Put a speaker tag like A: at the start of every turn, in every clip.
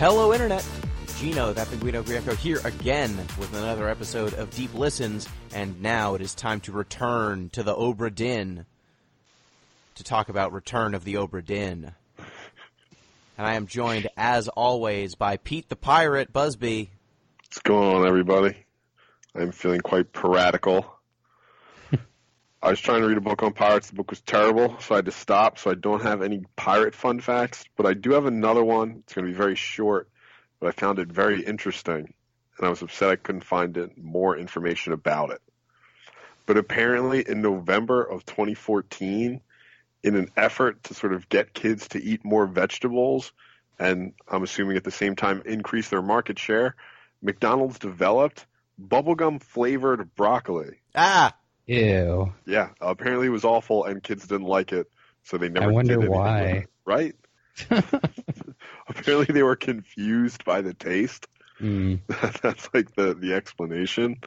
A: Hello, Internet. Gino, that Guido Greco here again with another episode of Deep Listens, and now it is time to return to the Obra Dinn to talk about Return of the Obra Dinn. And I am joined, as always, by Pete the Pirate Busby.
B: What's going on, everybody? I'm feeling quite piratical. I was trying to read a book on pirates. The book was terrible, so I had to stop, so I don't have any pirate fun facts. But I do have another one. It's going to be very short, but I found it very interesting, and I was upset I couldn't find more information about it. But apparently in November of 2014, in an effort to sort of get kids to eat more vegetables, and I'm assuming at the same time increase their market share, McDonald's developed bubblegum-flavored broccoli.
A: Ah!
C: Ew.
B: Yeah, apparently it was awful, and kids didn't like it, so they never did anything with it.
C: I wonder why.
B: Right? Apparently they were confused by the taste. That's like the explanation.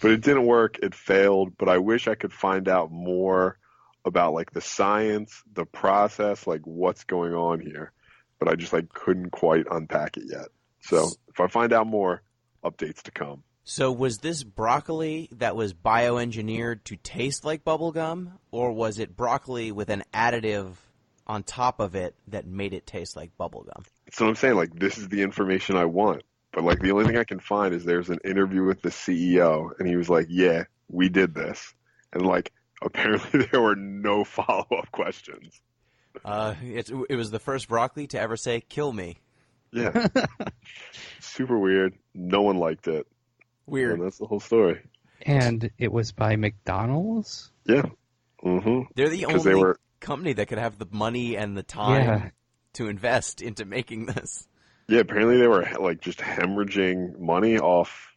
B: But it didn't work. It failed. But I wish I could find out more about like the science, the process, like what's going on here. But I just like couldn't quite unpack it yet. So if I find out more, updates to come.
A: So was this broccoli that was bioengineered to taste like bubblegum, or was it broccoli with an additive on top of it that made it taste like bubblegum?
B: So I'm saying, like, this is the information I want. But, like, the only thing I can find is there's an interview with the CEO, and he was like, yeah, we did this. And, like, apparently there were no follow-up questions.
A: It was the first broccoli to ever say, kill me.
B: Yeah. Super weird. No one liked it.
A: Weird.
B: And that's the whole story.
C: And it was by McDonald's?
B: Yeah. Mm-hmm.
A: They're the only company that could have the money and the time to invest into making this.
B: Yeah, apparently they were like just hemorrhaging money off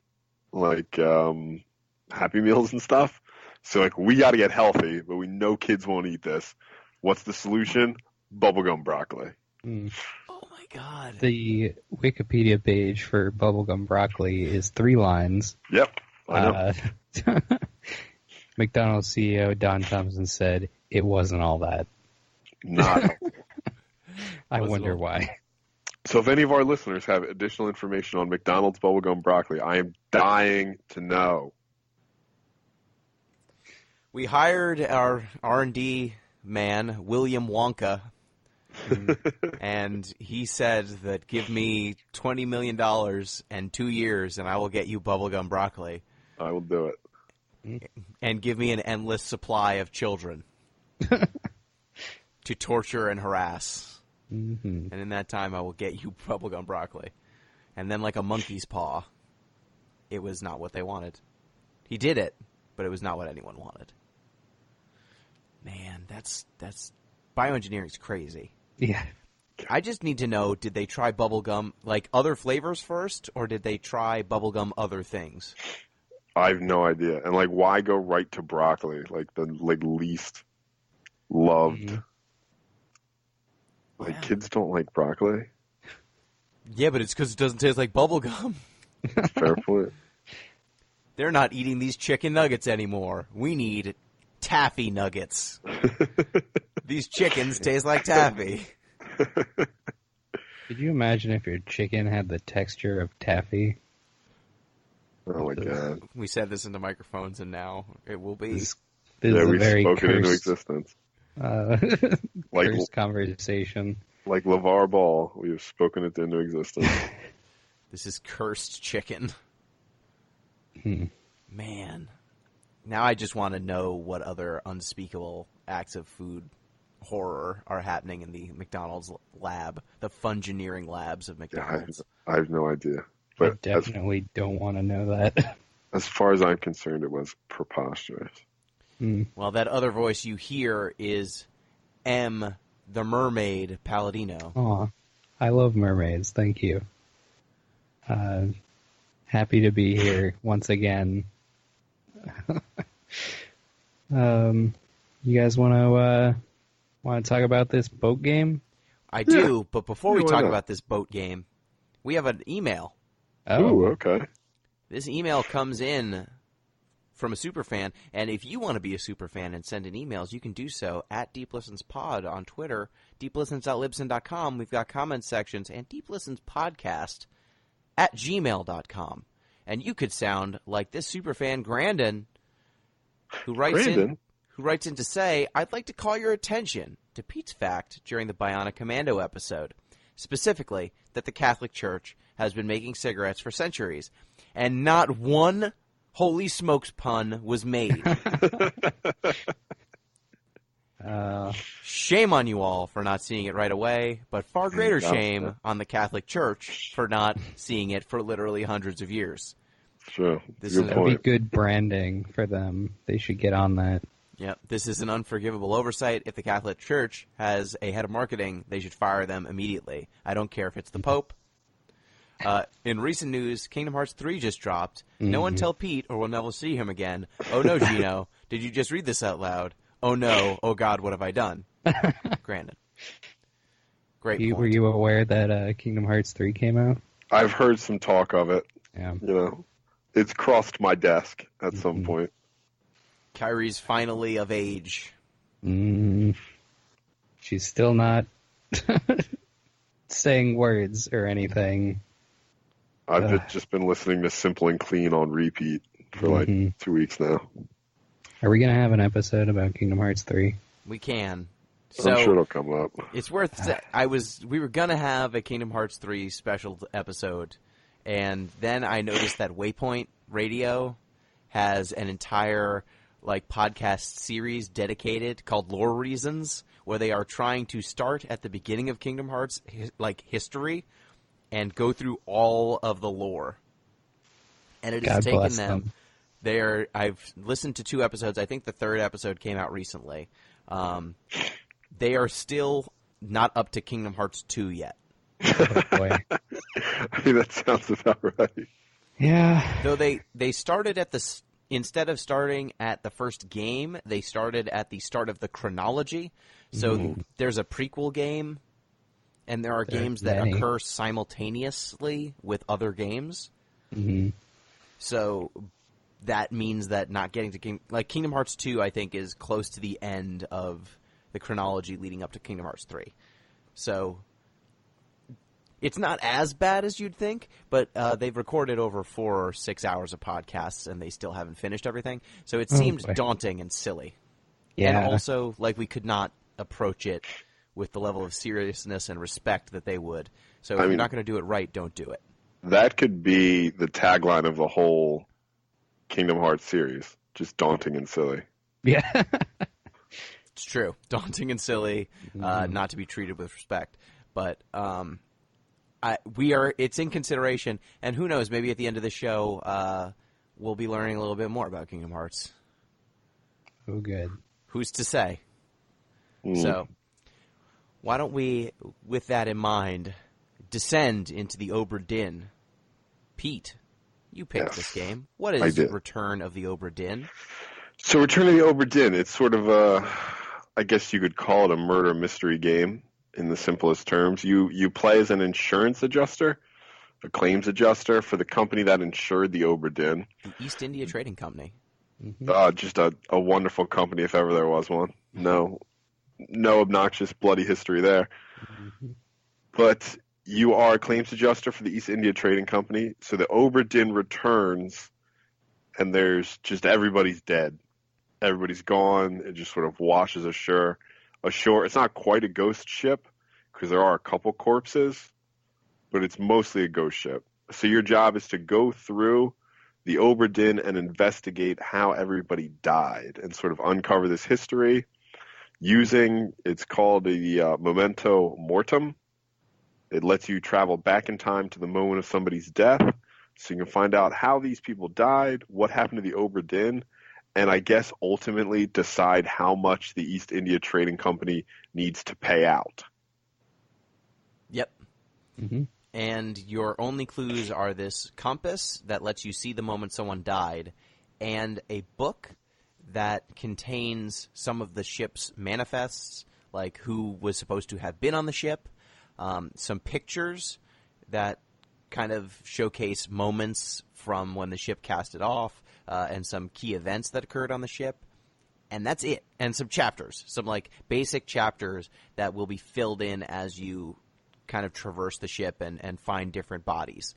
B: like Happy Meals and stuff. So like we got to get healthy, but we know kids won't eat this. What's the solution? Bubblegum broccoli.
A: Oh my god.
C: The Wikipedia page for bubblegum broccoli is 3 lines.
B: Yep, I know.
C: McDonald's CEO Don Thompson said it wasn't all that.
B: Not.
C: I wonder why.
B: So if any of our listeners have additional information on McDonald's bubblegum broccoli, I am dying to know.
A: We hired our R&D man, William Wonka, and he said that give me $20 million and 2 years and I will get you bubblegum broccoli.
B: I will do it.
A: And give me an endless supply of children to torture and harass.
C: Mm-hmm.
A: And in that time, I will get you bubblegum broccoli. And then like a monkey's paw, it was not what they wanted. He did it, but it was not what anyone wanted. Man, that's bioengineering's crazy.
C: Yeah.
A: I just need to know, did they try bubblegum, like other flavors first, or did they try bubblegum other things?
B: I have no idea. And like, why go right to broccoli? Like the least loved.
C: Mm-hmm.
B: Like kids don't like broccoli.
A: Yeah, but it's because it doesn't taste like bubblegum.
B: Fair point.
A: They're not eating these chicken nuggets anymore. We need taffy nuggets. These chickens taste like taffy.
C: Could you imagine if your chicken had the texture of taffy?
B: Oh my god.
A: We said this into microphones and now it will be.
C: This is a
B: we've
C: very
B: spoken
C: cursed,
B: into existence.
C: Cursed conversation.
B: Like LeVar Ball, we have spoken it into existence.
A: This is cursed chicken.
C: Hmm.
A: Man. Now I just want to know what other unspeakable acts of food horror are happening in the McDonald's lab, the fungineering labs of McDonald's.
B: I have no idea. But
C: I definitely don't want to know that.
B: As far as I'm concerned, it was preposterous.
A: Well, that other voice you hear is M, the mermaid, Palladino.
C: Aw, I love mermaids. Thank you. Happy to be here once again. You guys want to talk about this boat game?
A: I do, but before we
B: why
A: talk
B: not?
A: about this boat game, we have an email.
B: Oh, okay.
A: This email comes in from a superfan. And if you want to be a superfan and send in emails, you can do so at DeepListensPod on Twitter, deeplistens.libsyn.com. We've got comment sections, and deeplistenspodcast at gmail.com. And you could sound like this superfan, Grandin, who writes in to say, I'd like to call your attention to Pete's fact during the Bionic Commando episode, specifically that the Catholic Church has been making cigarettes for centuries, and not one holy smokes pun was made. Shame on you all for not seeing it right away, but far greater shame on the Catholic Church for not seeing it for literally hundreds of years.
B: Sure.
C: That'd be good branding for them. They should get on that.
A: Yep. This is an unforgivable oversight. If the Catholic Church has a head of marketing, they should fire them immediately. I don't care if it's the Pope. In recent news, Kingdom Hearts 3 just dropped. No one tell Pete or we'll never see him again. Oh no, Gino. Did you just read this out loud? Oh no. Oh God, what have I done? Grandin. Great point.
C: Were you aware that Kingdom Hearts 3 came out?
B: I've heard some talk of it.
C: Yeah.
B: You know, it's crossed my desk at some point.
A: Kyrie's finally of age.
C: She's still not saying words or anything.
B: I've just been listening to Simple and Clean on repeat for like 2 weeks now.
C: Are we going to have an episode about Kingdom Hearts 3?
A: We can. So,
B: I'm sure it'll come up.
A: It's worth. We were gonna have a Kingdom Hearts 3 special episode, and then I noticed that Waypoint Radio has an entire podcast series dedicated called Lore Reasons, where they are trying to start at the beginning of Kingdom Hearts history and go through all of the lore. And it has taken them. I've listened to 2 episodes. I think the 3rd episode came out recently. They are still not up to Kingdom Hearts 2 yet.
C: Oh, boy.
B: I mean, that sounds about right.
C: Yeah.
A: Though they started at instead of starting at the first game, they started at the start of the chronology. So there's a prequel game, and there are games that occur simultaneously with other games. So that means that not getting to Kingdom Hearts 2, I think, is close to the end of the chronology leading up to Kingdom Hearts 3. So it's not as bad as you'd think, but they've recorded over 4 or 6 hours of podcasts, and they still haven't finished everything. So it seems daunting and silly.
C: Yeah.
A: And also, we could not approach it with the level of seriousness and respect that they would. So if you're not going to do it right, don't do it.
B: That could be the tagline of the whole Kingdom Hearts series. Just daunting and silly.
C: Yeah.
A: It's true. Daunting and silly, not to be treated with respect. But it's in consideration, and who knows, maybe at the end of the show, we'll be learning a little bit more about Kingdom Hearts.
C: Oh, good.
A: Who's to say? So, why don't we, with that in mind, descend into the Obra Dinn? Pete, you picked this game. What is Return of the Obra Dinn?
B: So Return of the Obra Dinn, it's sort of I guess you could call it a murder mystery game in the simplest terms. You play as an insurance adjuster, a claims adjuster for the company that insured the Obra Dinn.
A: The East India Trading Company.
B: Just a wonderful company if ever there was one. No obnoxious, bloody history there. But you are a claims adjuster for the East India Trading Company. So the Obra Dinn returns, and there's just everybody's dead. Everybody's gone. It just sort of washes ashore. It's not quite a ghost ship because there are a couple corpses, but it's mostly a ghost ship. So your job is to go through the Obra Dinn and investigate how everybody died and sort of uncover this history using, it's called the Memento Mortem. It lets you travel back in time to the moment of somebody's death so you can find out how these people died, what happened to the Obra Dinn, and I guess ultimately decide how much the East India Trading Company needs to pay out.
A: Yep. And your only clues are this compass that lets you see the moment someone died, and a book that contains some of the ship's manifests, like who was supposed to have been on the ship, some pictures that kind of showcase moments from when the ship cast it off, and some key events that occurred on the ship. And that's it. And some chapters, some like basic chapters that will be filled in as you kind of traverse the ship and find different bodies.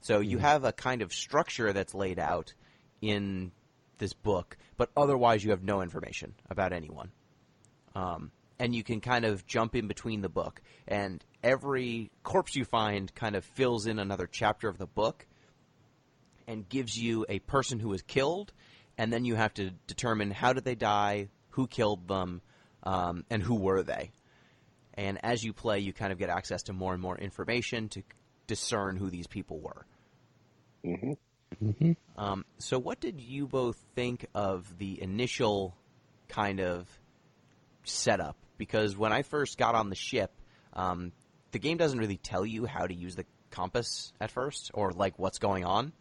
A: So you have a kind of structure that's laid out in this book, but otherwise you have no information about anyone. And you can kind of jump in between the book. And every corpse you find kind of fills in another chapter of the book and gives you a person who was killed. And then you have to determine how did they die, who killed them, and who were they. And as you play, you kind of get access to more and more information to discern who these people were.
B: Mm-hmm.
C: Mm-hmm.
A: So what did you both think of the initial kind of setup? Because when I first got on the ship, the game doesn't really tell you how to use the compass at first or like what's going on.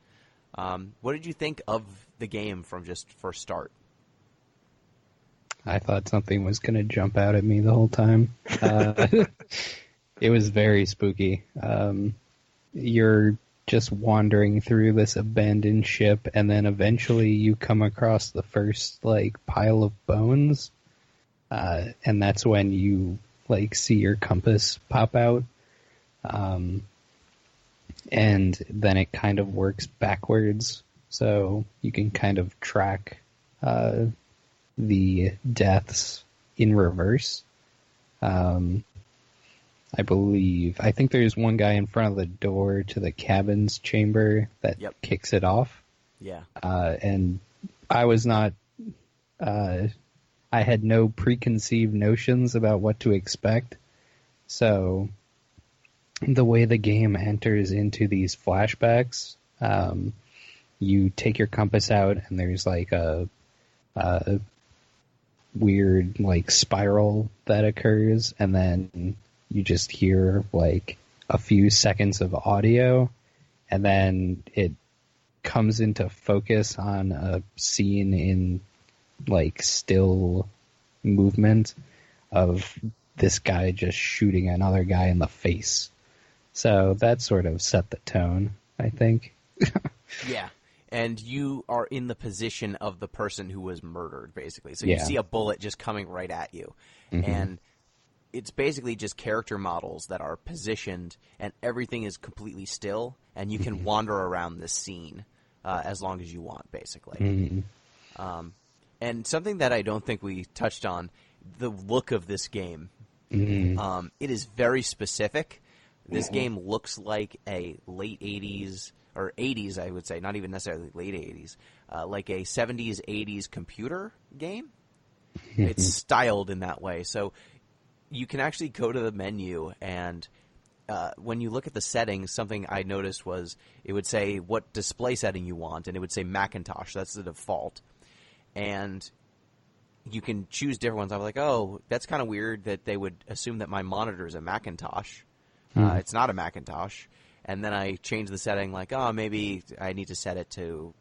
A: What did you think of the game from just first start?
C: I thought something was going to jump out at me the whole time. It was very spooky. You're just wandering through this abandoned ship, and then eventually you come across the first like pile of bones, and that's when you like see your compass pop out. And then it kind of works backwards, so you can kind of track the deaths in reverse. I think there's one guy in front of the door to the cabin's chamber that kicks it off.
A: Yeah.
C: And I was not, I had no preconceived notions about what to expect, so the way the game enters into these flashbacks, you take your compass out and there's like a weird like spiral that occurs, and then you just hear like a few seconds of audio, and then it comes into focus on a scene in like still movement of this guy just shooting another guy in the face. So that sort of set the tone, I think.
A: Yeah. And you are in the position of the person who was murdered, basically. So you see a bullet just coming right at you. Mm-hmm. And it's basically just character models that are positioned, and everything is completely still, and you can wander around this scene as long as you want, basically. Mm-hmm. And something that I don't think we touched on, the look of this game. Mm-hmm. It is very specific. This game looks like a late 80s, or 80s, I would say, not even necessarily late 80s, like a 70s, 80s computer game. It's styled in that way. So you can actually go to the menu, and when you look at the settings, something I noticed was it would say what display setting you want, and it would say Macintosh. That's the default. And you can choose different ones. I was like, oh, that's kind of weird that they would assume that my monitor is a Macintosh. It's not a Macintosh. And then I changed the setting, like, oh, maybe I need to set it to,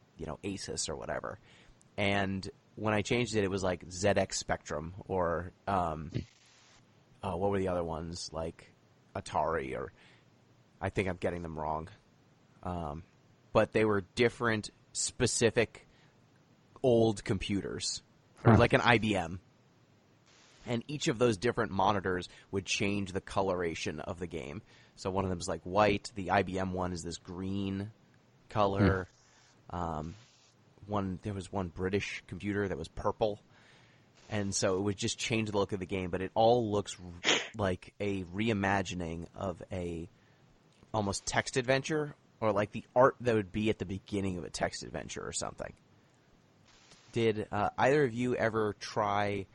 A: Asus or whatever. And when I changed it, it was like ZX Spectrum or, what were the other ones? Like Atari, or I think I'm getting them wrong. But they were different, specific, old computers, or like an IBM. And each of those different monitors would change the coloration of the game. So one of them is like white. The IBM one is this green color. There was one British computer that was purple. And so it would just change the look of the game. But it all looks like a reimagining of a almost text adventure, or like the art that would be at the beginning of a text adventure or something. Did either of you ever try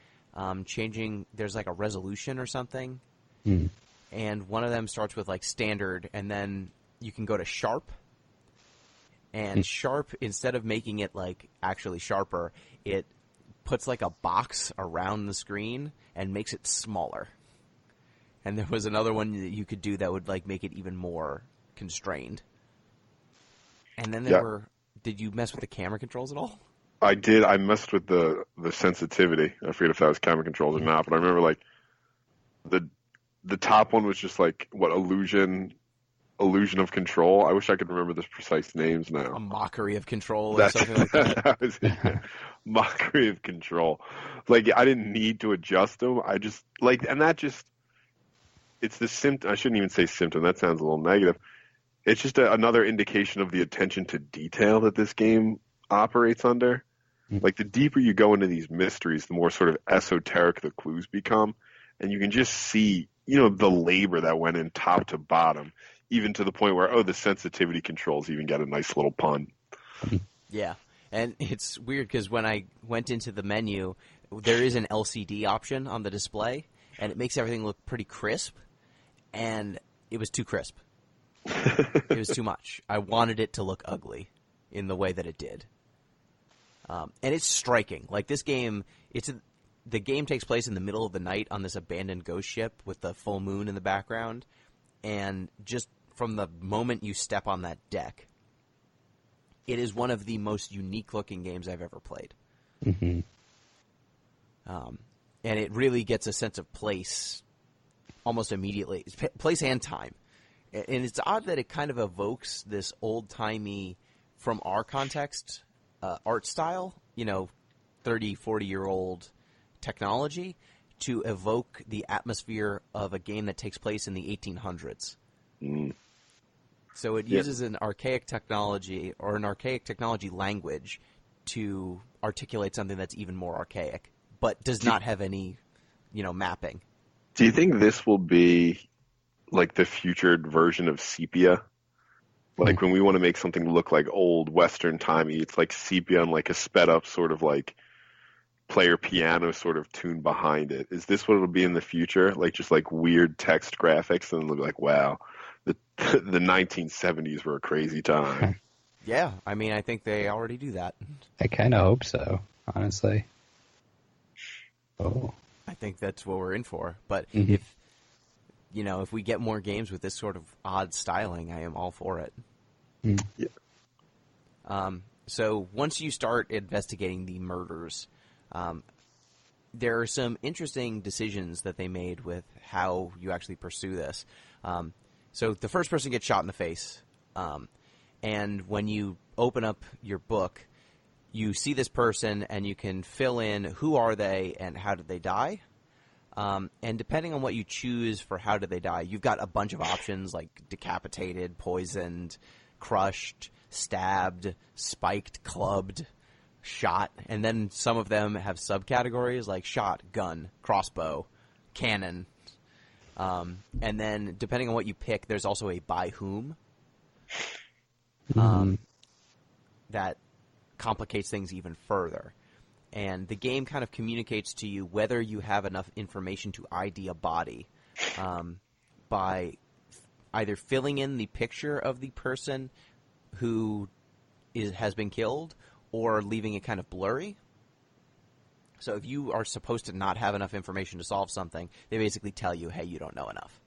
A: changing? There's like a resolution or something, and one of them starts with like standard, and then you can go to sharp. And sharp, instead of making it like actually sharper, it puts like a box around the screen and makes it smaller. And there was another one that you could do that would like make it even more constrained. And then there were. Did you mess with the camera controls at all?
B: I did. I messed with the sensitivity. I forget if that was camera controls or not, but I remember like the top one was just like illusion, illusion of control. I wish I could remember the precise names now.
A: A mockery of control or something like that.
B: That was it. Mockery of control. Like, I didn't need to adjust them. I just, like, and that just, it's the symptom. I shouldn't even say symptom. That sounds a little negative. It's just another indication of the attention to detail that this game operates under. Like, the deeper you go into these mysteries, the more sort of esoteric the clues become. And you can just see, the labor that went in top to bottom, even to the point where, the sensitivity controls even get a nice little pun.
A: Yeah. And it's weird because when I went into the menu, there is an LCD option on the display, and it makes everything look pretty crisp. And it was too crisp. It was too much. I wanted it to look ugly in the way that it did. And it's striking. Like, this game, the game takes place in the middle of the night on this abandoned ghost ship with the full moon in the background. And just from the moment you step on that deck, it is one of the most unique-looking games I've ever played.
C: Mm-hmm.
A: And it really gets a sense of place almost immediately. It's place and time. And it's odd that it kind of evokes this old-timey, from our context, art style, 30, 40-year-old technology, to evoke the atmosphere of a game that takes place in the 1800s.
B: Mm.
A: So it uses an archaic technology or an archaic technology language to articulate something that's even more archaic, but does not have any, mapping.
B: Do you think this will be like the future version of sepia? Like, when we want to make something look like old Western timey, it's like sepia and like a sped up sort of like player piano sort of tune behind it. Is this what it'll be in the future? Like, just like weird text graphics, and it'll be like, wow, the 1970s were a crazy time.
A: Yeah, I mean, I think they already do that.
C: I kind of hope so, honestly. Oh.
A: I think that's what we're in for. But
C: Mm-hmm.
A: if we get more games with this sort of odd styling, I am all for it.
C: Mm.
B: Yeah.
A: So once you start investigating the murders, there are some interesting decisions that they made with how you actually pursue this. So the first person gets shot in the face, and when you open up your book, you see this person, and you can fill in who are they and how did they die. And depending on what you choose for how did they die, you've got a bunch of options like decapitated, poisoned, crushed, stabbed, spiked, clubbed, shot. And then some of them have subcategories like shot, gun, crossbow, cannon. And then depending on what you pick, there's also a by whom. That complicates things even further. And the game kind of communicates to you whether you have enough information to ID a body by either filling in the picture of the person who has been killed or leaving it kind of blurry. So if you are supposed to not have enough information to solve something, they basically tell you, hey, you don't know enough.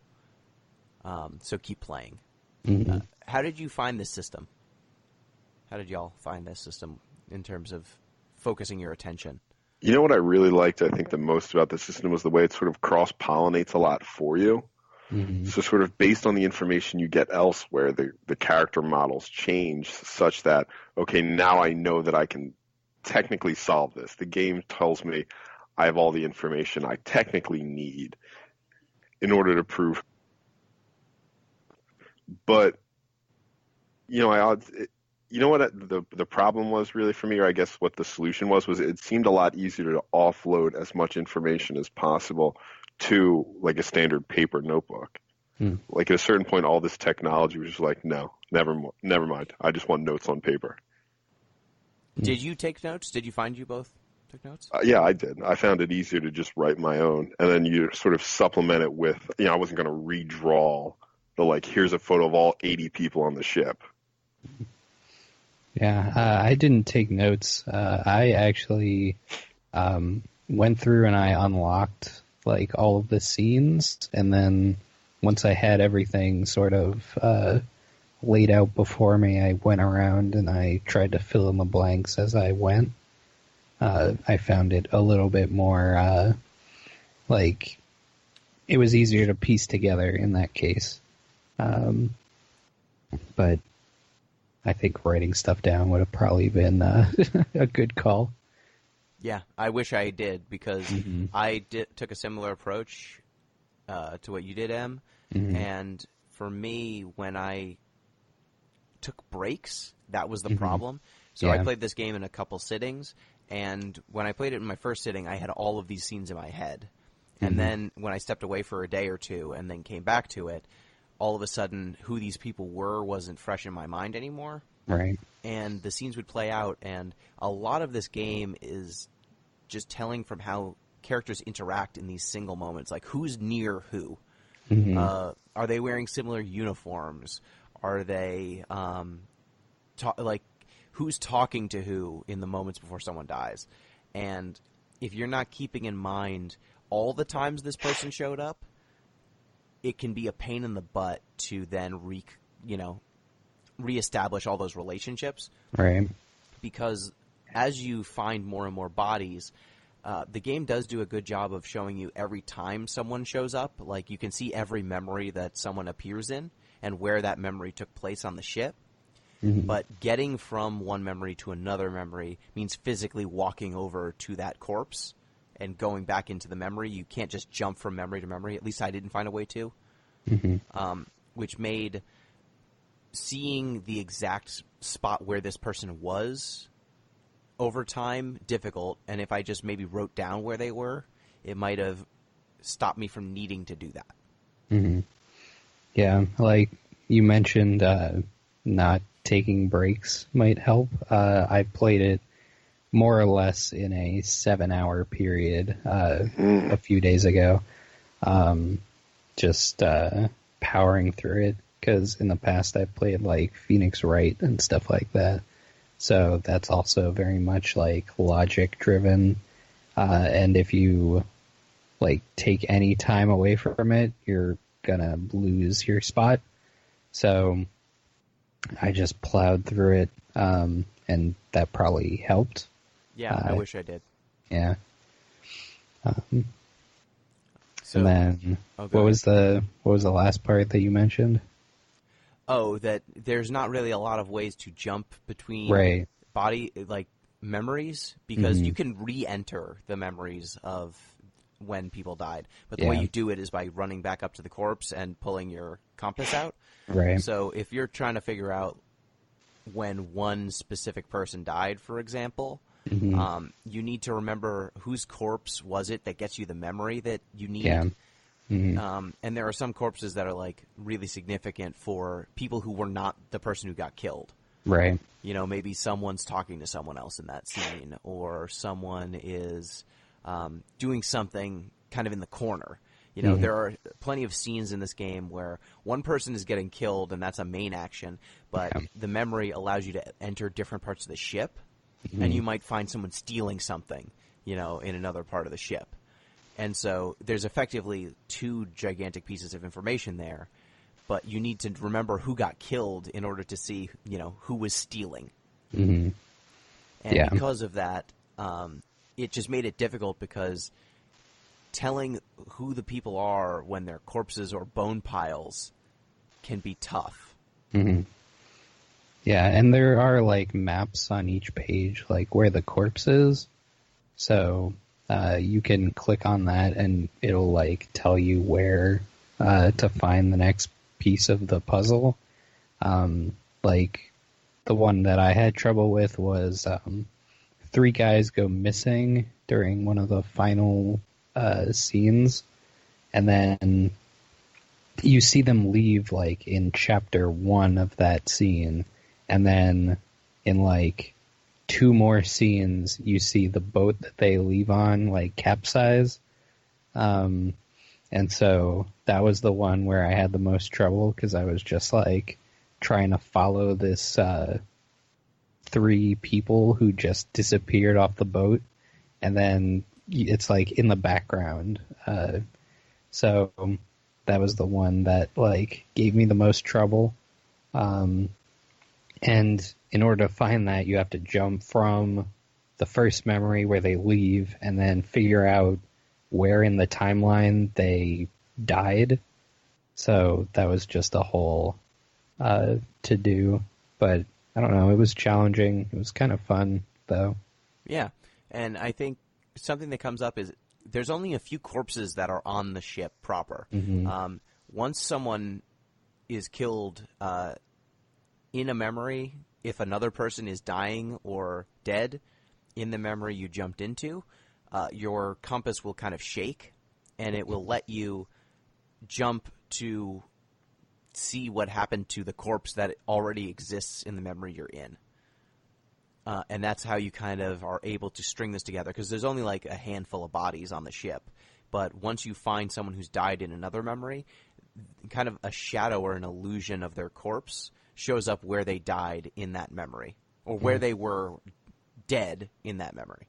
A: So keep playing.
C: Mm-hmm.
A: How did you find this system? How did y'all find this system in terms of focusing your attention?
B: You know what I really liked, I think, the most about the system was the way it sort of cross-pollinates a lot for you.
C: Mm-hmm.
B: So sort of based on the information you get elsewhere, the character models change such that, okay, now I know that I can technically solve this. The game tells me I have all the information I technically need in order to prove. But, you know what the problem was really for me, or I guess what the solution was it seemed a lot easier to offload as much information as possible to like a standard paper notebook. Like at a certain point, all this technology was just like, no, never mind. I just want notes on paper.
A: Did you take notes? Did you find you both took notes?
B: Yeah, I did. I found it easier to just write my own, and then you sort of supplement it with, I wasn't going to redraw here's a photo of all 80 people on the ship.
C: Yeah, I didn't take notes. I actually went through and I unlocked all of the scenes, and then once I had everything sort of laid out before me, I went around and I tried to fill in the blanks as I went. I found it a little bit more it was easier to piece together in that case. But I think writing stuff down would have probably been a good call.
A: Yeah, I wish I did, because
C: Mm-hmm.
A: I took a similar approach to what you did, Em.
C: Mm-hmm.
A: And for me, when I took breaks, that was the
C: Mm-hmm.
A: problem. So I
C: Yeah.
A: played this game in a couple sittings, and when I played it in my first sitting, I had all of these scenes in my head. And
C: Mm-hmm.
A: then when I stepped away for a day or two and then came back to it, all of a sudden who these people were wasn't fresh in my mind anymore.
C: Right.
A: And the scenes would play out, and a lot of this game is just telling from how characters interact in these single moments, like who's near who.
C: Mm-hmm.
A: Are they wearing similar uniforms? Are they like who's talking to who in the moments before someone dies? And if you're not keeping in mind all the times this person showed up, it can be a pain in the butt to then reestablish all those relationships.
C: Right.
A: Because as you find more and more bodies, the game does do a good job of showing you every time someone shows up. Like, you can see every memory that someone appears in and where that memory took place on the ship.
C: Mm-hmm.
A: But getting from one memory to another memory means physically walking over to that corpse and going back into the memory. You can't just jump from memory to memory. At least I didn't find a way to.
C: Mm-hmm.
A: Which made seeing the exact spot where this person was over time difficult. And if I just maybe wrote down where they were, it might have stopped me from needing to do that.
C: Mm-hmm. Yeah, like you mentioned, not taking breaks might help. I played it more or less in a 7-hour period a few days ago. Just powering through it, because in the past I played like Phoenix Wright and stuff like that. So that's also very much like logic driven. And if you like take any time away from it, you're gonna lose your spot. So I just plowed through it, and that probably helped.
A: Yeah, I wish I did.
C: Yeah.
A: So,
C: And then
A: go
C: what
A: ahead.
C: was the last part that you mentioned?
A: Oh, that there's not really a lot of ways to jump between
C: Right.
A: body, like, memories, because you can re-enter the memories of when people died. But the way
C: Yeah.
A: you do it is by running back up to the corpse and pulling your compass out.
C: Right.
A: So if you're trying to figure out when one specific person died, for example, you need to remember whose corpse was it that gets you the memory that you need.
C: Yeah.
A: And there are some corpses that are like really significant for people who were not the person who got killed.
C: Right.
A: You know, maybe someone's talking to someone else in that scene, or someone is doing something kind of in the corner. You know, there are plenty of scenes in this game where one person is getting killed, and that's a main action, but the memory allows you to enter different parts of the ship, and you might find someone stealing something, you know, in another part of the ship. And so there's effectively two gigantic pieces of information there, but you need to remember who got killed in order to see, you know, who was stealing.
C: Mm-hmm.
A: And
C: Yeah.
A: because of that, it just made it difficult, because telling who the people are when they're corpses or bone piles can be tough.
C: Mm-hmm. Yeah, and there are like maps on each page, like where the corpse is. So you can click on that, and it'll like tell you where to find the next piece of the puzzle. Like the one that I had trouble with was 3 guys go missing during one of the final scenes, and then you see them leave like in chapter 1 of that scene, and then in like 2 more scenes you see the boat that they leave on like capsize. And so that was the one where I had the most trouble, because I was just like trying to follow this 3 people who just disappeared off the boat, and then it's like in the background. So that was the one that like gave me the most trouble. And in order to find that, you have to jump from the first memory where they leave and then figure out where in the timeline they died. So that was just a whole to do, but I don't know. It was challenging. It was kind of fun, though.
A: Yeah, and I think something that comes up is there's only a few corpses that are on the ship proper.
C: Mm-hmm.
A: Once someone is killed in a memory, if another person is dying or dead in the memory you jumped into, your compass will kind of shake, and it will let you jump to see what happened to the corpse that already exists in the memory you're in. And that's how you kind of are able to string this together, because there's only like a handful of bodies on the ship. But once you find someone who's died in another memory, kind of a shadow or an illusion of their corpse shows up where they died in that memory, or where they were dead in that memory,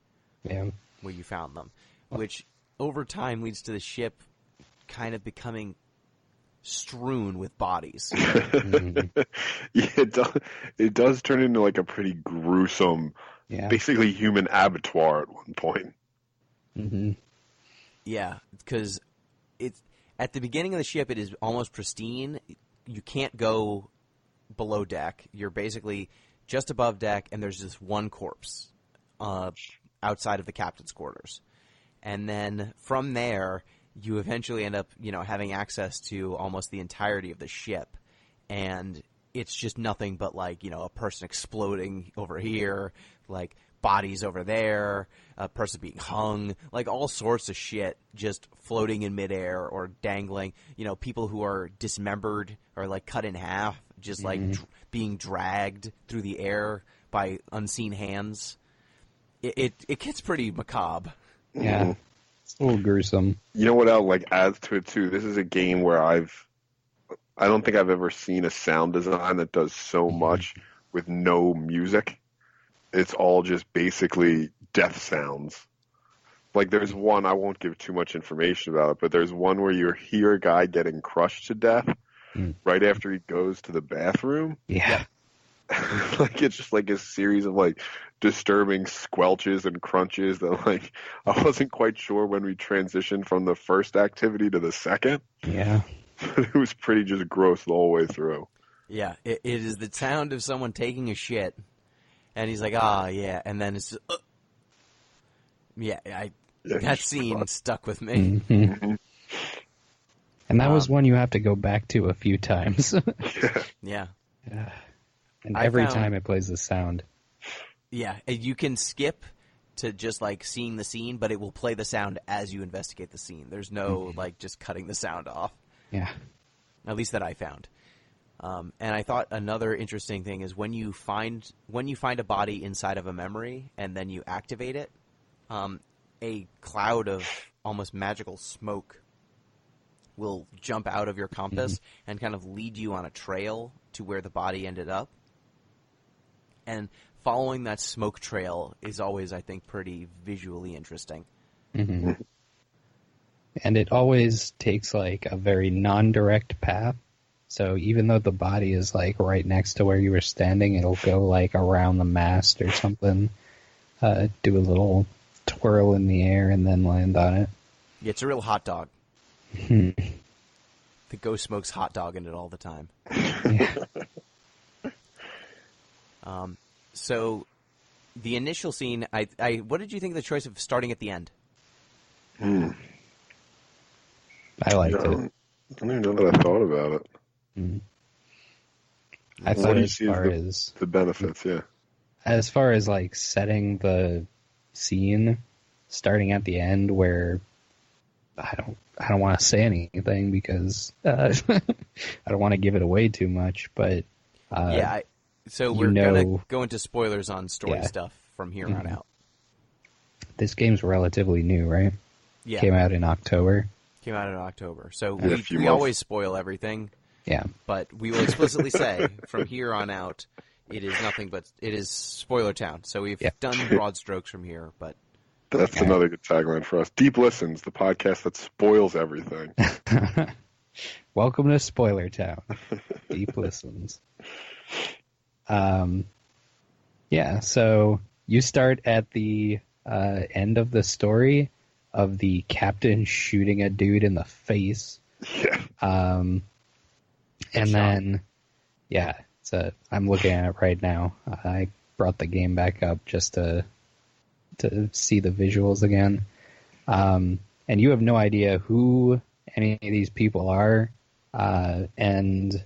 A: where you found them, which over time leads to the ship kind of becoming strewn with bodies.
B: Yeah, it does turn into like a pretty gruesome, basically human abattoir at one point.
C: Mm-hmm.
A: Yeah, because it's at the beginning of the ship, it is almost pristine. You can't go below deck. You're basically just above deck, and there's just one corpse outside of the captain's quarters. And then from there, you eventually end up, having access to almost the entirety of the ship. And it's just nothing but, like, a person exploding over here, like bodies over there, a person being hung, like all sorts of shit just floating in midair or dangling. People who are dismembered or, like, cut in half, just, like, being dragged through the air by unseen hands. It gets pretty macabre.
C: Yeah. It's a little gruesome.
B: You know what else, like, adds to it, too? This is a game where I don't think I've ever seen a sound design that does so much with no music. It's all just basically death sounds. Like, there's one, I won't give too much information about it, but there's one where you hear a guy getting crushed to death right after he goes to the bathroom.
C: Yeah.
B: Like, it's just like a series of, like, disturbing squelches and crunches that, like, I wasn't quite sure when we transitioned from the first activity to the second.
C: Yeah.
B: But it was pretty just gross the whole way through.
A: Yeah, it is the sound of someone taking a shit, and he's like, yeah, and then it's just, that scene stuck with me.
C: Mm-hmm. And that was one you have to go back to a few times.
A: Yeah.
C: And every time it plays the sound.
A: Yeah, you can skip to just, like, seeing the scene, but it will play the sound as you investigate the scene. There's no, like, just cutting the sound off.
C: Yeah.
A: At least that I found. And I thought another interesting thing is when you find a body inside of a memory and then you activate it, a cloud of almost magical smoke will jump out of your compass and kind of lead you on a trail to where the body ended up. And following that smoke trail is always, I think, pretty visually interesting.
C: Mm-hmm. And it always takes, like, a very non-direct path. So even though the body is, like, right next to where you were standing, it'll go, like, around the mast or something, do a little twirl in the air and then land on it.
A: Yeah, it's a real hot dog.
C: The
A: ghost smokes hot dog in it all the time.
C: Yeah.
A: So the initial scene, what did you think of the choice of starting at the end?
C: I liked it.
B: I don't even know that I thought about it.
C: I thought as far as
B: the benefits,
C: as far as, like, setting the scene, starting at the end where I don't want to say anything because I don't want to give it away too much, but
A: so we're going to go into spoilers on story stuff from here on out.
C: This game's relatively new, right?
A: Yeah.
C: Came out in October.
A: So we always spoil everything.
C: Yeah.
A: But we will explicitly say from here on out, it is spoiler town. So we've done broad strokes from here, but
B: that's another good tagline for us. Deep Listens, the podcast that spoils everything.
C: Welcome to Spoiler Town. Deep Listens. So you start at the end of the story of the captain shooting a dude in the face.
B: Yeah.
C: And then So I'm looking at it right now. I brought the game back up just to see the visuals again. And you have no idea who any of these people are. And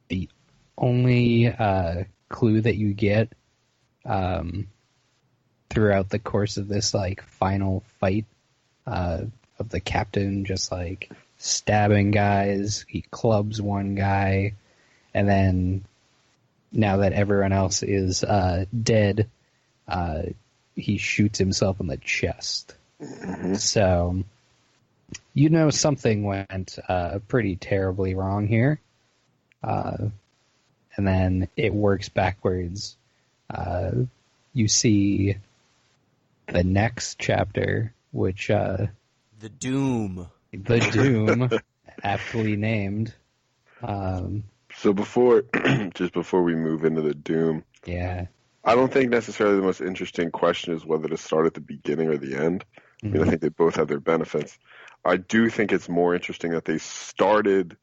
C: the only clue that you get throughout the course of this like final fight of the captain just like stabbing guys, he clubs one guy, and then now that everyone else is dead, he shoots himself in the chest.
B: Mm-hmm.
C: So, something went pretty terribly wrong here. And then it works backwards. You see the next chapter, which...
A: The Doom.
C: The Doom, aptly named.
B: So just before we move into the Doom,
C: Yeah.
B: I don't think necessarily the most interesting question is whether to start at the beginning or the end. I mean, I think they both have their benefits. I do think it's more interesting that they started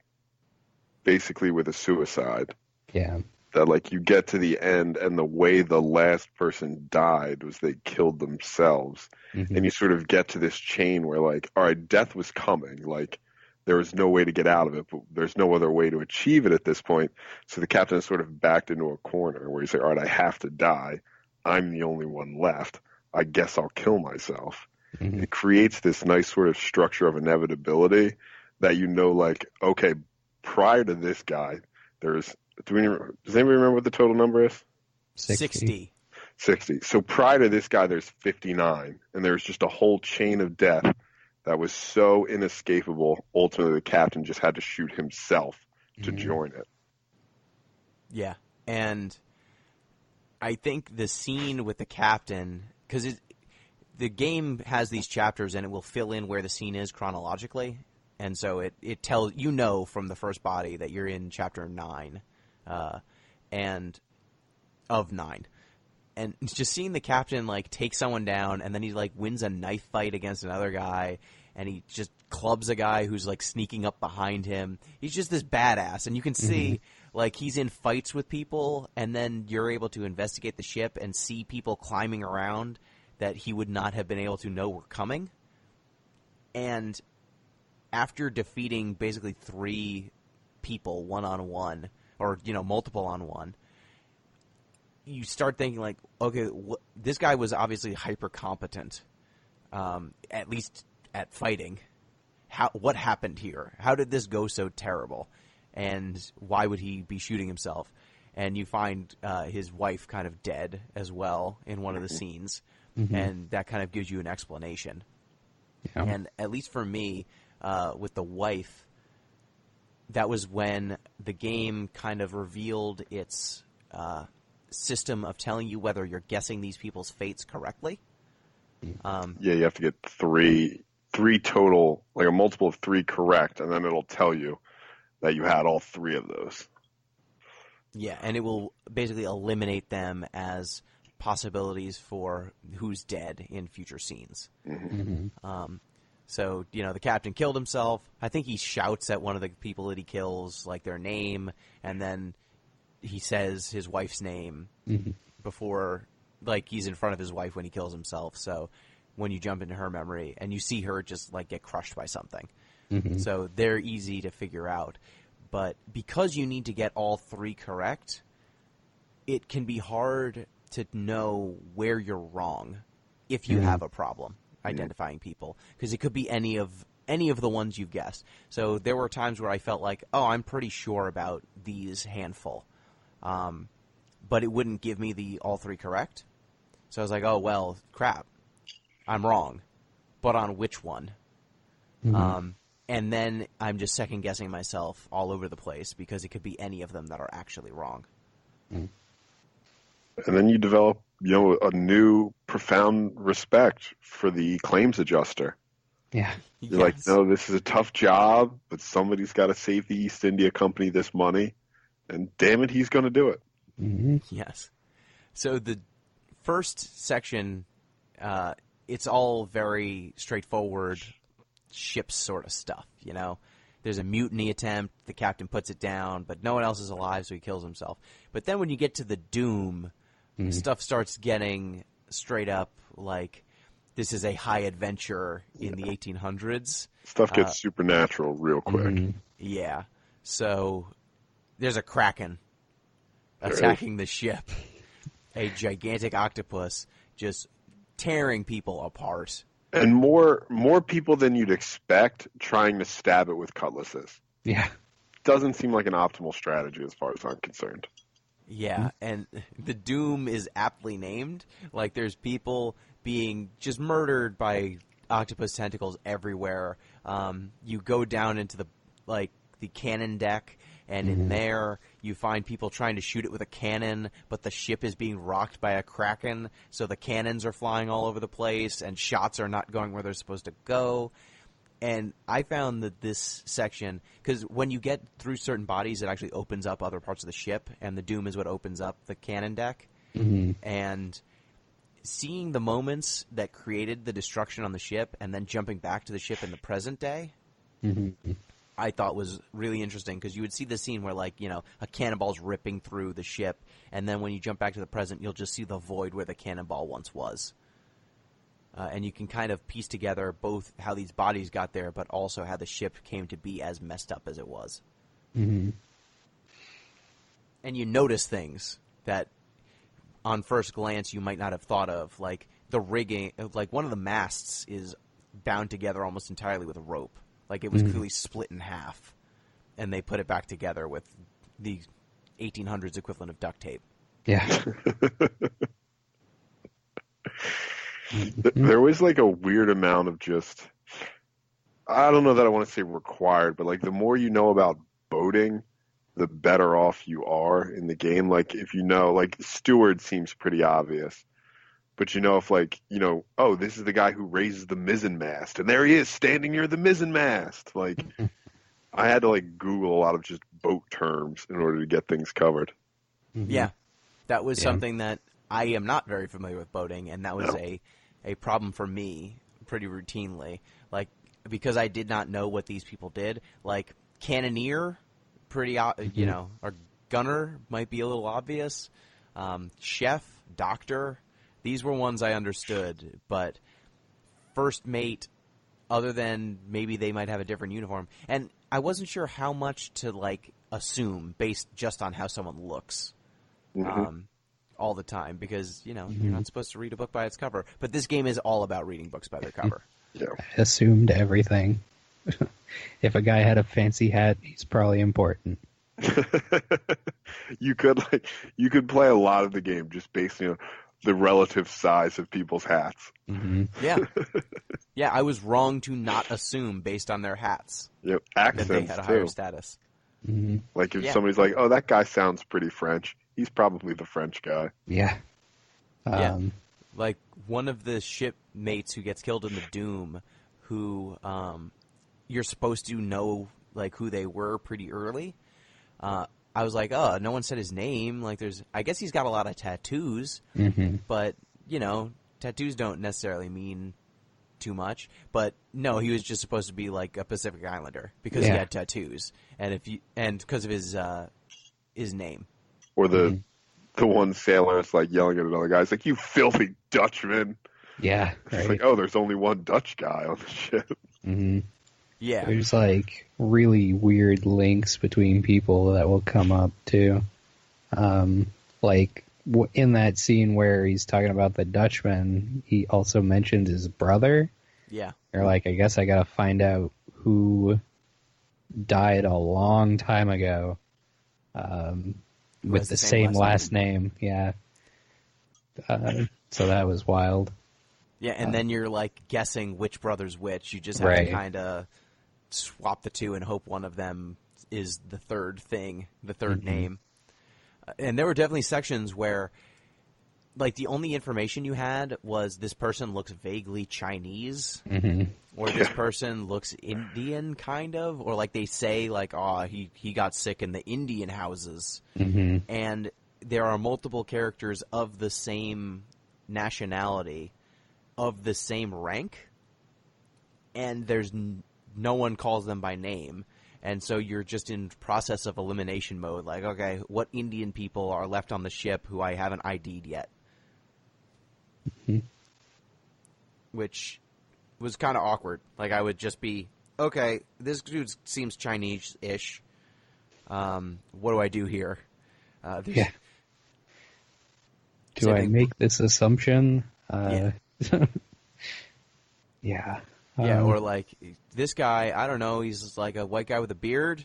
B: basically with a suicide.
C: Yeah.
B: That, like, you get to the end, and the way the last person died was they killed themselves.
C: Mm-hmm.
B: And you sort of get to this chain where, like, all right, death was coming. Like, there was no way to get out of it, but there's no other way to achieve it at this point. So the captain is sort of backed into a corner where he's like, all right, I have to die. I'm the only one left. I guess I'll kill myself.
C: Mm-hmm.
B: It creates this nice sort of structure of inevitability that like, okay, prior to this guy, does anybody remember what the total number is?
C: 60.
B: 60. So prior to this guy, there's 59, and there's just a whole chain of death that was so inescapable. Ultimately, the captain just had to shoot himself to join it.
A: Yeah, and I think the scene with the captain, because the game has these chapters and it will fill in where the scene is chronologically, and so it tells from the first body that you're in chapter 9, and of 9. And just seeing the captain like take someone down, and then he like wins a knife fight against another guy, and he just clubs a guy who's like sneaking up behind him. He's just this badass, and you can see like he's in fights with people, and then you're able to investigate the ship and see people climbing around that he would not have been able to know were coming. And after defeating basically 3 people one-on-one, or multiple on one, you start thinking like, okay, this guy was obviously hyper competent, at least at fighting. What happened here? How did this go so terrible? And why would he be shooting himself? And you find his wife kind of dead as well in one of the scenes, and that kind of gives you an explanation.
C: Yeah.
A: And at least for me, with the wife, that was when the game kind of revealed its system of telling you whether you're guessing these people's fates correctly.
B: You have to get three total, like a multiple of 3 correct, and then it'll tell you that you had all 3 of those.
A: Yeah, and it will basically eliminate them as possibilities for who's dead in future scenes. So, the captain killed himself. I think he shouts at one of the people that he kills, like, their name, and then he says his wife's name before, like, he's in front of his wife when he kills himself. So when you jump into her memory and you see her just, like, get crushed by something. So they're easy to figure out. But because you need to get all 3 correct, it can be hard to know where you're wrong if you have a problem identifying people, because it could be any of the ones you've guessed. So there were times where I felt like, oh, I'm pretty sure about these handful, but it wouldn't give me the all 3 correct. So I was like, oh, well, crap, I'm wrong, but on which one? And then I'm just second guessing myself all over the place because it could be any of them that are actually wrong.
B: And then you develop, a new profound respect for the claims adjuster.
C: Yeah.
B: You're like, no, this is a tough job, but somebody's got to save the East India Company this money, and damn it, he's going to do it.
A: Yes. So the first section, it's all very straightforward ship sort of stuff, There's a mutiny attempt. The captain puts it down, but no one else is alive, so he kills himself. But then when you get to the Doom, stuff starts getting straight up like this is a high adventure in the 1800s.
B: Stuff gets supernatural real quick.
A: Yeah. So there's a kraken attacking the ship. A gigantic octopus just tearing people apart.
B: And more people than you'd expect trying to stab it with cutlasses.
C: Yeah.
B: Doesn't seem like an optimal strategy as far as I'm concerned.
A: Yeah, and the Doom is aptly named. Like, there's people being just murdered by octopus tentacles everywhere. You go down into the cannon deck, and in there you find people trying to shoot it with a cannon, but the ship is being rocked by a kraken, so the cannons are flying all over the place, and shots are not going where they're supposed to go. And I found that this section, because when you get through certain bodies, it actually opens up other parts of the ship, and the Doom is what opens up the cannon deck. And seeing the moments that created the destruction on the ship, and then jumping back to the ship in the present day, I thought was really interesting, because you would see the scene where, like, you know, a cannonball's ripping through the ship, and then when you jump back to the present, you'll just see the void where the cannonball once was. And you can kind of piece together both how these bodies got there, but also how the ship came to be as messed up as it was. And you notice things that, on first glance, you might not have thought of, like the rigging. Like, one of the masts is bound together almost entirely with a rope. Like, it was clearly split in half, and they put it back together with the 1800s equivalent of duct tape.
C: Yeah.
B: There was like a weird amount of just, I don't know that I want to say required, but like the more you know about boating, the better off you are in the game. Like, if you know, like, steward seems pretty obvious, but you know, if, like, you know, oh, this is the guy who raises the mizzen mast, and there he is standing near the mizzen mast. Like, I had to like Google a lot of just boat terms in order to get things covered.
A: Yeah, that was something that I am not very familiar with boating, and that was a problem for me pretty routinely. Like, because I did not know what these people did. Like, cannoneer, pretty, you know, or gunner might be a little obvious. Chef, doctor, these were ones I understood. But first mate, other than maybe they might have a different uniform. And I wasn't sure how much to, like, assume based just on how someone looks. All the time, because, you know, you're not supposed to read a book by its cover. But this game is all about reading books by their cover.
B: Yeah.
C: I assumed everything. If a guy had a fancy hat, he's probably important.
B: You could play a lot of the game just based on the relative size of people's hats.
A: Yeah. Yeah, I was wrong to not assume based on their hats
B: Yep.
A: that
B: Accents
A: they had a higher
B: too.
A: status.
B: Like, if somebody's like, oh, that guy sounds pretty French, he's probably the French guy.
C: Yeah.
A: Like, one of the shipmates who gets killed in the Doom, who you're supposed to know, like, who they were pretty early. I was like, oh, no one said his name. Like, I guess he's got a lot of tattoos, but, you know, tattoos don't necessarily mean too much. But no, he was just supposed to be like a Pacific Islander because he had tattoos, and because of his name.
B: Or the one sailor is like yelling at another guy. It's like, you filthy Dutchman.
C: Yeah.
B: It's
C: Right.
B: like, oh, there's only one Dutch guy on the ship.
A: Yeah.
C: There's like really weird links between people that will come up too. Like in that scene where he's talking about the Dutchman, he also mentions his brother.
A: Yeah.
C: Or like, I guess I gotta find out who died a long time ago. With the same last name. Yeah. So that was wild.
A: Yeah, and then you're like guessing which brother's which. You just have to kind of swap the two and hope one of them is the third thing, the third name. And there were definitely sections where, like, the only information you had was this person looks vaguely Chinese, or this person looks Indian, kind of, or like they say, like, oh, he got sick in the Indian houses. And there are multiple characters of the same nationality, of the same rank, and there's no one calls them by name. And so you're just in process of elimination mode. Like, okay, what Indian people are left on the ship who I haven't ID'd yet?
C: Mm-hmm.
A: Which was kind of awkward. Like, I would just be, okay, this dude seems Chinese-ish. What do I do here?
C: Yeah. Do I make this assumption?
A: Yeah.
C: Yeah.
A: Yeah, or like, this guy, I don't know, he's like a white guy with a beard.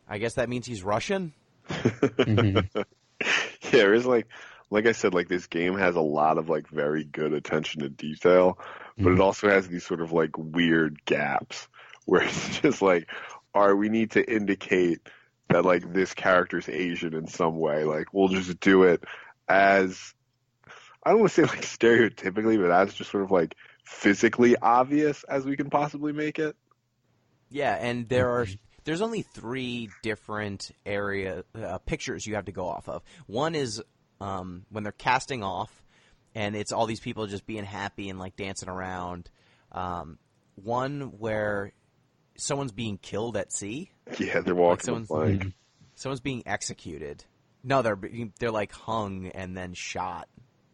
A: I guess that means he's Russian?
C: Mm-hmm.
B: Yeah, there's like I said, like this game has a lot of like very good attention to detail, but it also has these sort of like weird gaps where it's just like, all right, we need to indicate that like this character's Asian in some way. Like we'll just do it as, I don't want to say like stereotypically, but as just sort of like physically obvious as we can possibly make it.
A: Yeah, and there's only 3 different pictures you have to go off of. One is when they're casting off, and it's all these people just being happy and like dancing around. One where someone's being killed at sea.
B: Yeah, they're walking
A: like
B: the plank.
A: Someone's being executed. No, they're like hung and then shot.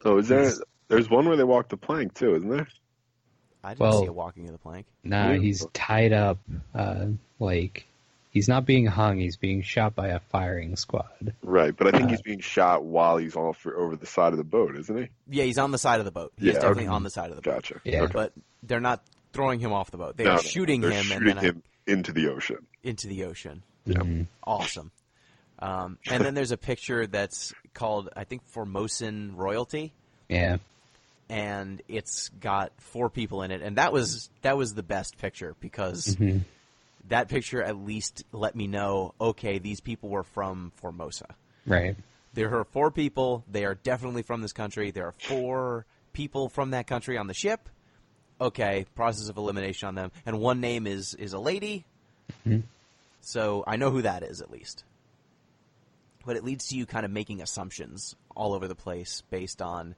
B: Oh, is there? There's one where they walk the plank too, isn't there?
A: I didn't see a walking of the plank.
C: Nah, he's tied up. Like, he's not being hung. He's being shot by a firing squad.
B: Right, but I think he's being shot while he's over the side of the boat, isn't he?
A: Yeah, he's on the side of the boat. He's definitely on the side of the boat.
B: Gotcha.
C: Yeah.
B: Okay.
A: But they're not throwing him off the boat. They're shooting him
B: shooting
A: and then
B: him into the ocean.
A: into the ocean.
B: Yeah.
A: Awesome. And then there's a picture that's called, I think, Formosan royalty.
C: Yeah.
A: And it's got 4 people in it, and that was the best picture because that picture at least let me know, okay, these people were from Formosa.
C: Right.
A: There are 4 people. They are definitely from this country. There are 4 people from that country on the ship. Okay, process of elimination on them, and one name is a lady. So I know who that is at least. But it leads to you kind of making assumptions all over the place based on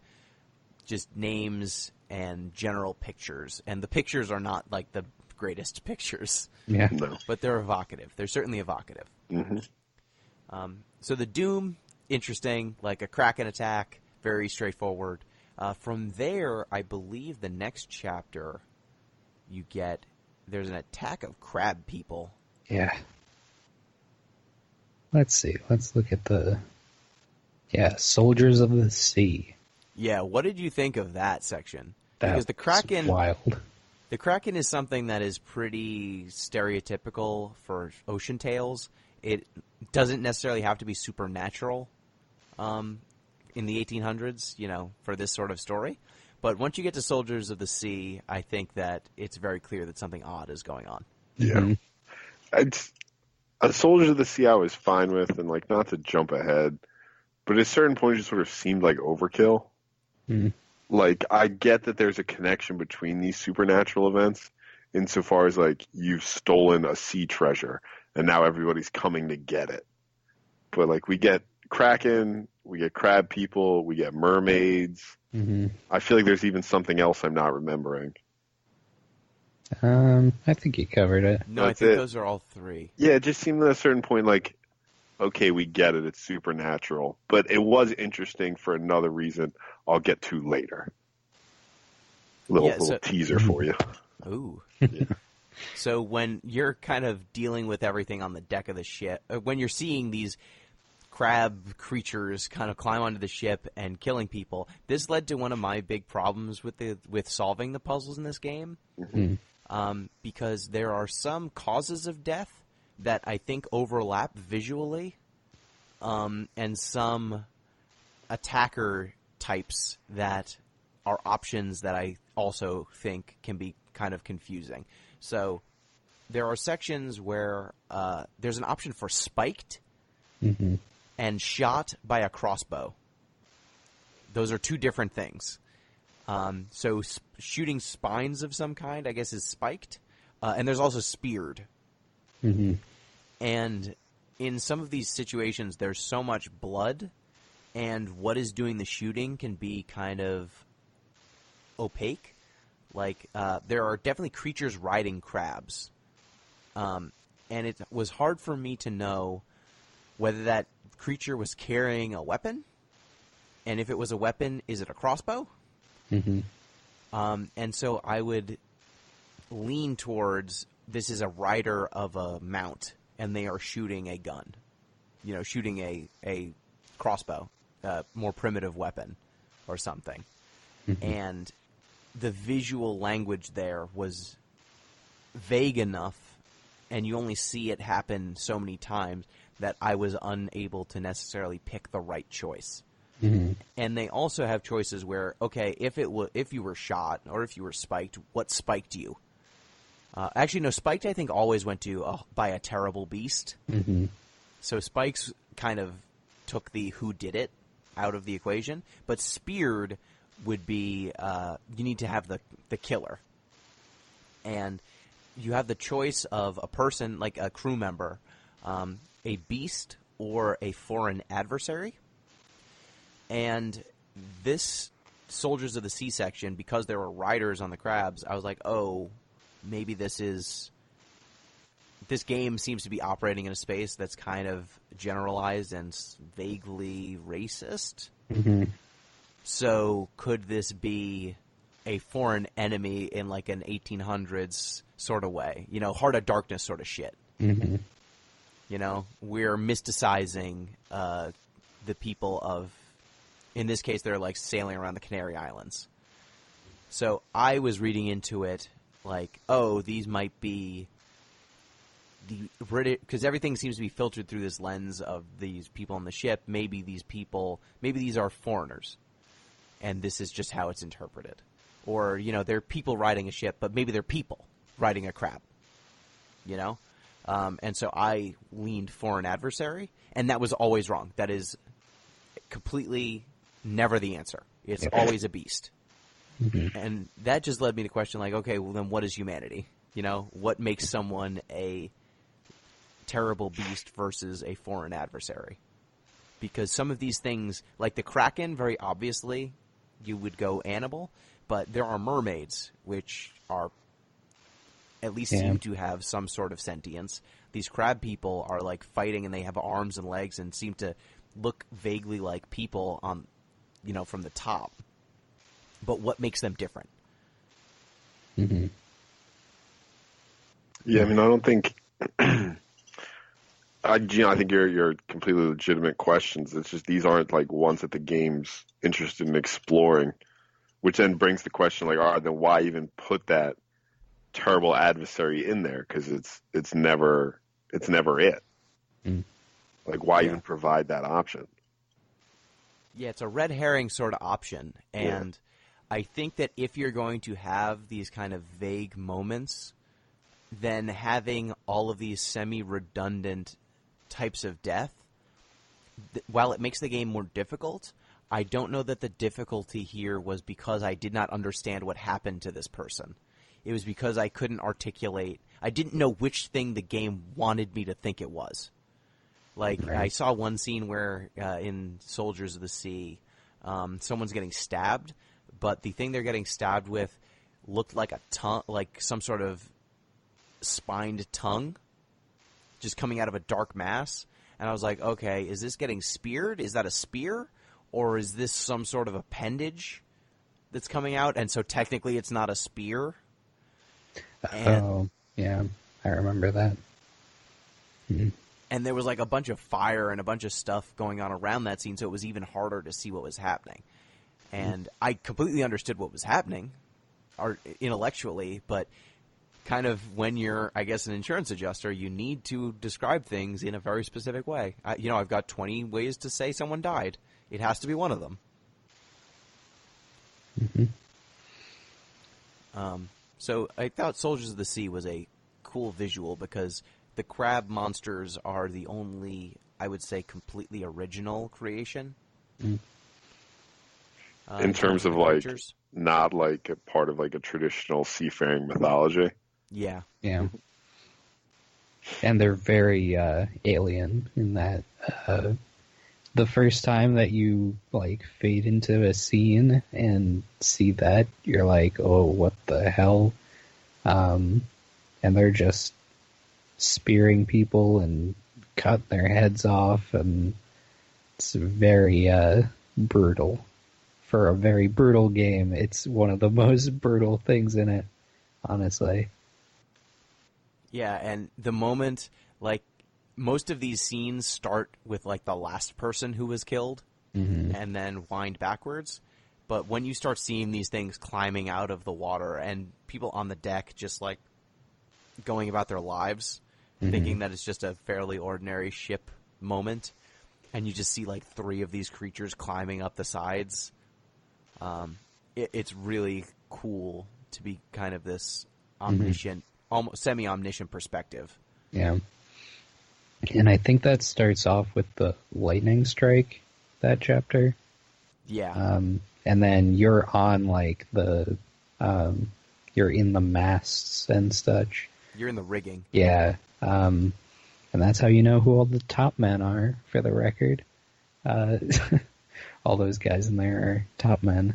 A: just names and general pictures. And the pictures are not like the greatest pictures.
C: Yeah.
B: No.
A: But they're evocative. They're certainly evocative. So the Doom, interesting, like a Kraken attack, very straightforward. From there, I believe the next chapter you get, there's an attack of crab people.
C: Yeah. Let's see. Let's look at Soldiers of the Sea.
A: Yeah, what did you think of that section?
C: Because
A: the Kraken,
C: wild.
A: The Kraken is something that is pretty stereotypical for ocean tales. It doesn't necessarily have to be supernatural in the 1800s, for this sort of story. But once you get to Soldiers of the Sea, I think that it's very clear that something odd is going on.
B: Yeah. Soldiers of the Sea I was fine with, and like not to jump ahead, but at a certain point it just sort of seemed like overkill. Like, I get that there's a connection between these supernatural events insofar as, like, you've stolen a sea treasure and now everybody's coming to get it. But, like, we get Kraken, we get crab people, we get mermaids. I feel like there's even something else I'm not remembering.
C: I think you covered it.
A: No, I think those are all 3.
B: Yeah, it just seemed at a certain point like, okay, we get it, it's supernatural. But it was interesting for another reason I'll get to later. Little teaser for you.
A: Ooh. So when you're kind of dealing with everything on the deck of the ship, when you're seeing these crab creatures kind of climb onto the ship and killing people, this led to one of my big problems with solving the puzzles in this game. Because there are some causes of death that I think overlap visually, and some attacker types that are options that I also think can be kind of confusing. So there are sections where there's an option for spiked and shot by a crossbow. Those are 2 different things. So shooting spines of some kind, I guess, is spiked. And there's also speared. And in some of these situations, there's so much blood, and what is doing the shooting can be kind of opaque. Like, there are definitely creatures riding crabs. and it was hard for me to know whether that creature was carrying a weapon, and if it was a weapon, is it a crossbow?
C: Mm-hmm.
A: And so I would lean towards this is a rider of a mount, and they are shooting a gun, shooting a crossbow, more primitive weapon or something.
C: Mm-hmm.
A: And the visual language there was vague enough, and you only see it happen so many times, that I was unable to necessarily pick the right choice.
C: Mm-hmm.
A: And they also have choices where, okay, if you were shot or if you were spiked, what spiked you? Actually, no, spiked I think always went to by a terrible beast.
C: Mm-hmm.
A: So spikes kind of took the who did it out of the equation. But speared would be you need to have the killer. And you have the choice of a person, like a crew member, a beast, or a foreign adversary. And this Soldiers of the Sea section, because there were riders on the crabs, I was like, oh, maybe this game seems to be operating in a space that's kind of generalized and vaguely racist.
C: Mm-hmm.
A: So could this be a foreign enemy in like an 1800s sort of way? Heart of Darkness sort of shit.
C: Mm-hmm.
A: We're mysticizing the people of, in this case, they're like sailing around the Canary Islands. So I was reading into it like, oh, these might be the British, because everything seems to be filtered through this lens of these people on the ship. Maybe these are foreigners, and this is just how it's interpreted. Or, they're people riding a ship, but maybe they're people riding a crab, And so I leaned foreign adversary, and that was always wrong. That is completely never the answer. It's always a beast.
C: Mm-hmm.
A: And that just led me to question, like, okay, well, then what is humanity? What makes someone a terrible beast versus a foreign adversary? Because some of these things, like the Kraken, very obviously, you would go animal, but there are mermaids, which are at least seem to have some sort of sentience. These crab people are like fighting, and they have arms and legs and seem to look vaguely like people on, from the top. But what makes them different?
C: Mm-hmm.
B: Yeah, I mean, I don't think. I think you're completely legitimate questions. It's just these aren't like ones that the game's interested in exploring, which then brings the question like, all right, then why even put that terrible adversary in there? Because it's never it.
C: Mm.
B: Like, why even provide that option?
A: Yeah, it's a red herring sort of option, and I think that if you're going to have these kind of vague moments, then having all of these semi-redundant types of death, while it makes the game more difficult, I don't know that the difficulty here was because I did not understand what happened to this person. It was because I couldn't articulate. I didn't know which thing the game wanted me to think it was. Like, right. I saw one scene where in Soldiers of the Sea, someone's getting stabbed, but the thing they're getting stabbed with looked like a tongue, like some sort of spined tongue just coming out of a dark mass. And I was like, okay, is this getting speared? Is that a spear? Or is this some sort of appendage that's coming out? And so technically it's not a spear.
C: Oh, yeah. I remember that. Mm-hmm.
A: And there was like a bunch of fire and a bunch of stuff going on around that scene, so it was even harder to see what was happening. And I completely understood what was happening intellectually, but kind of when you're, I guess, an insurance adjuster, you need to describe things in a very specific way. I've got 20 ways to say someone died. It has to be one of them.
C: Mm-hmm.
A: So I thought Soldiers of the Sea was a cool visual because the crab monsters are the only, I would say, completely original creation.
C: Mm.
B: In terms of like, not like a part of like a traditional seafaring mythology.
A: Yeah.
C: Yeah. And they're very alien in that the first time that you like fade into a scene and see that, you're like, oh, what the hell? And they're just spearing people and cut their heads off, and it's very brutal. For a very brutal game, it's one of the most brutal things in it, honestly.
A: Yeah, and the moment, like, most of these scenes start with, like, the last person who was killed, and then wind backwards. But when you start seeing these things climbing out of the water and people on the deck just, like, going about their lives, thinking that it's just a fairly ordinary ship moment, and you just see, like, 3 of these creatures climbing up the sides, it's really cool to be kind of this omniscient, almost semi-omniscient perspective.
C: Yeah. And I think that starts off with the lightning strike, that chapter.
A: Yeah.
C: And then you're on, like, you're in the masts and such.
A: You're in the rigging.
C: Yeah. And that's how you know who all the top men are, for the record. All those guys in there are top men.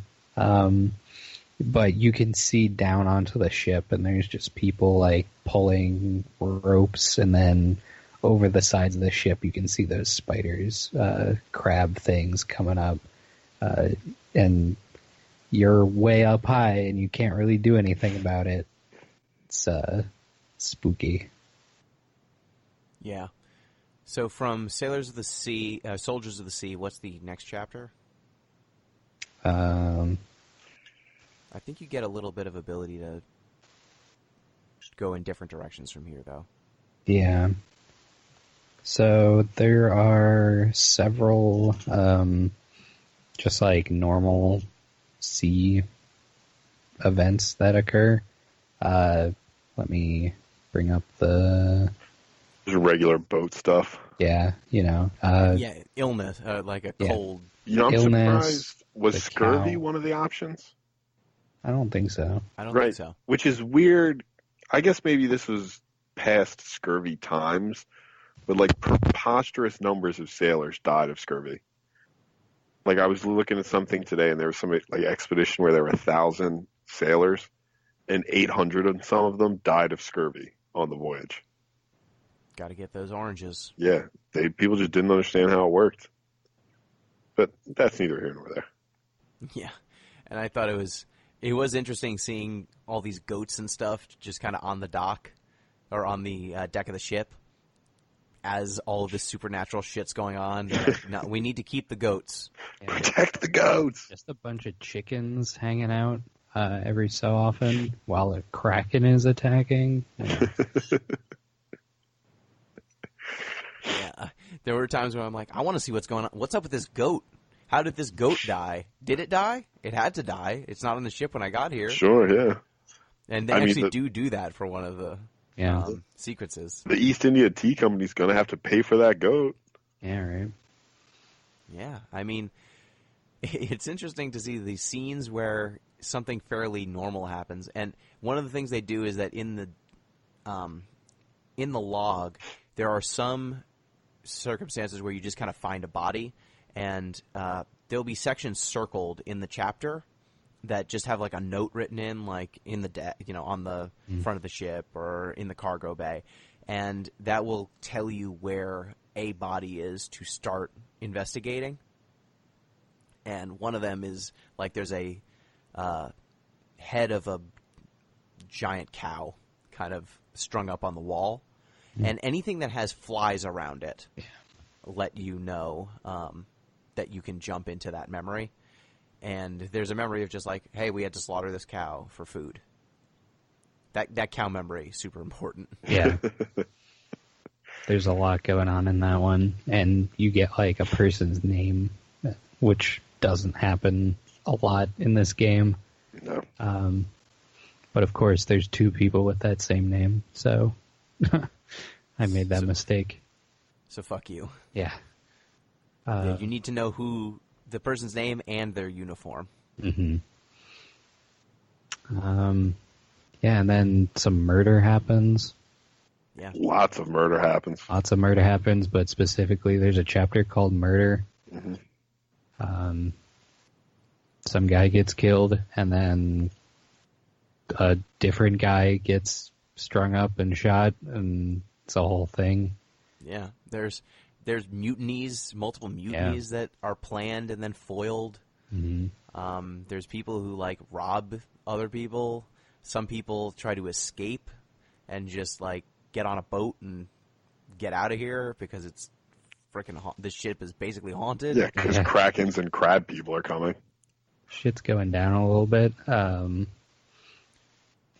C: But you can see down onto the ship, and there's just people, like, pulling ropes, and then over the sides of the ship you can see those spiders, crab things coming up. And you're way up high, and you can't really do anything about it. It's spooky.
A: Yeah. So from Soldiers of the Sea, what's the next chapter? I think you get a little bit of ability to go in different directions from here, though.
C: Yeah. So there are several, just like normal sea events that occur. Let me bring up the...
B: Just regular boat stuff.
C: Yeah, you know.
A: Illness, like a cold.
B: You know, I'm
C: Illness,
B: surprised. Was scurvy
C: cow.
B: one of the options?
C: I don't think so.
A: I don't
B: Right.
A: think so.
B: Which is weird. I guess maybe this was past scurvy times, but like preposterous numbers of sailors died of scurvy. Like I was looking at something today, and there was some like expedition where there were 1,000 sailors, and 800 of some of them died of scurvy on the voyage.
A: Got to get those oranges.
B: Yeah, people just didn't understand how it worked. But that's neither here nor there.
A: Yeah, and I thought it was interesting seeing all these goats and stuff just kind of on the dock or on the deck of the ship as all of this supernatural shit's going on. Like, no, we need to keep the goats.
C: Yeah.
B: Protect the goats!
C: Just a bunch of chickens hanging out every so often while a kraken is attacking. Yeah.
A: Yeah, there were times where I'm like, I want to see what's going on. What's up with this goat? How did this goat die? Did it die? It had to die. It's not on the ship when I got here.
B: Sure, yeah.
A: And they actually do that for one of the sequences.
B: The East India Tea Company's going to have to pay for that goat.
C: Yeah, right.
A: Yeah, I mean, it's interesting to see these scenes where something fairly normal happens. And one of the things they do is that in the log, there are some circumstances where you just kind of find a body, and there'll be sections circled in the chapter that just have like a note written in, like in the deck, on the front of the ship or in the cargo bay, and that will tell you where a body is to start investigating. And one of them is like there's a head of a giant cow kind of strung up on the wall. And anything that has flies around it let you know that you can jump into that memory. And there's a memory of just like, hey, we had to slaughter this cow for food. That cow memory, super important.
C: Yeah. There's a lot going on in that one. And you get like a person's name, which doesn't happen a lot in this game.
B: No.
C: But of course, there's 2 people with that same name, so... I made that mistake.
A: So fuck you.
C: Yeah.
A: Yeah. You need to know the person's name and their uniform.
C: Mm-hmm. Yeah, and then some murder happens.
A: Yeah.
B: Lots of murder happens.
C: But specifically there's a chapter called Murder.
B: Mm-hmm.
C: Some guy gets killed, and then a different guy gets strung up and shot, and it's a whole thing.
A: Yeah, there's mutinies, multiple mutinies that are planned and then foiled.
C: Mm-hmm.
A: There's people who like rob other people. Some people try to escape and just like get on a boat and get out of here because it's freaking this ship is basically haunted.
B: Yeah, because krakens and crab people are coming.
C: Shit's going down a little bit.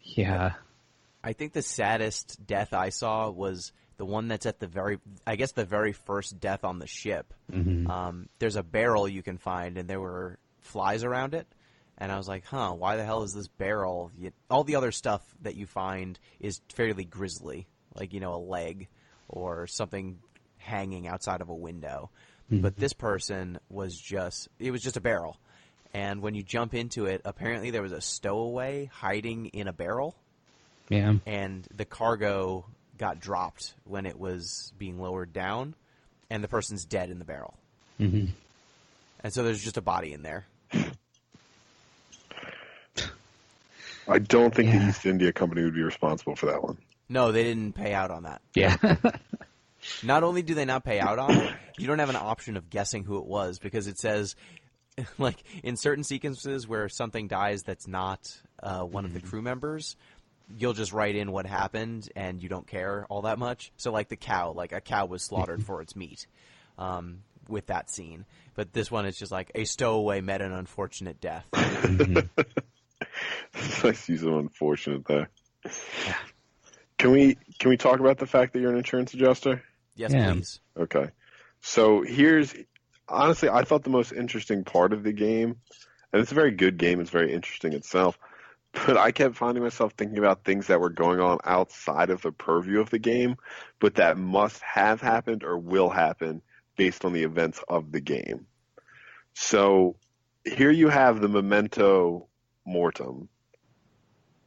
C: Yeah.
A: I think the saddest death I saw was the one that's at the very first death on the ship.
C: Mm-hmm.
A: There's a barrel you can find, and there were flies around it. And I was like, why the hell is this barrel? All the other stuff that you find is fairly grisly, like, a leg or something hanging outside of a window.
C: Mm-hmm.
A: But this person it was just a barrel. And when you jump into it, apparently there was a stowaway hiding in a barrel.
C: Yeah.
A: And the cargo got dropped when it was being lowered down, and the person's dead in the barrel.
C: Mm-hmm.
A: And so there's just a body in there.
B: I don't think the East India Company would be responsible for that one.
A: No, they didn't pay out on that.
C: Yeah.
A: Not only do they not pay out on it, you don't have an option of guessing who it was, because it says, like, in certain sequences where something dies that's not one of the crew members, you'll just write in what happened and you don't care all that much. So like a cow was slaughtered for its meat with that scene. But this one is just like a stowaway met an unfortunate death.
B: I see some unfortunate there. Can we talk about the fact that you're an insurance adjuster?
A: Yes, please.
B: Okay. So honestly, I thought the most interesting part of the game, and it's a very good game, it's very interesting itself, but I kept finding myself thinking about things that were going on outside of the purview of the game, but that must have happened or will happen based on the events of the game. So here you have the Memento Mortem.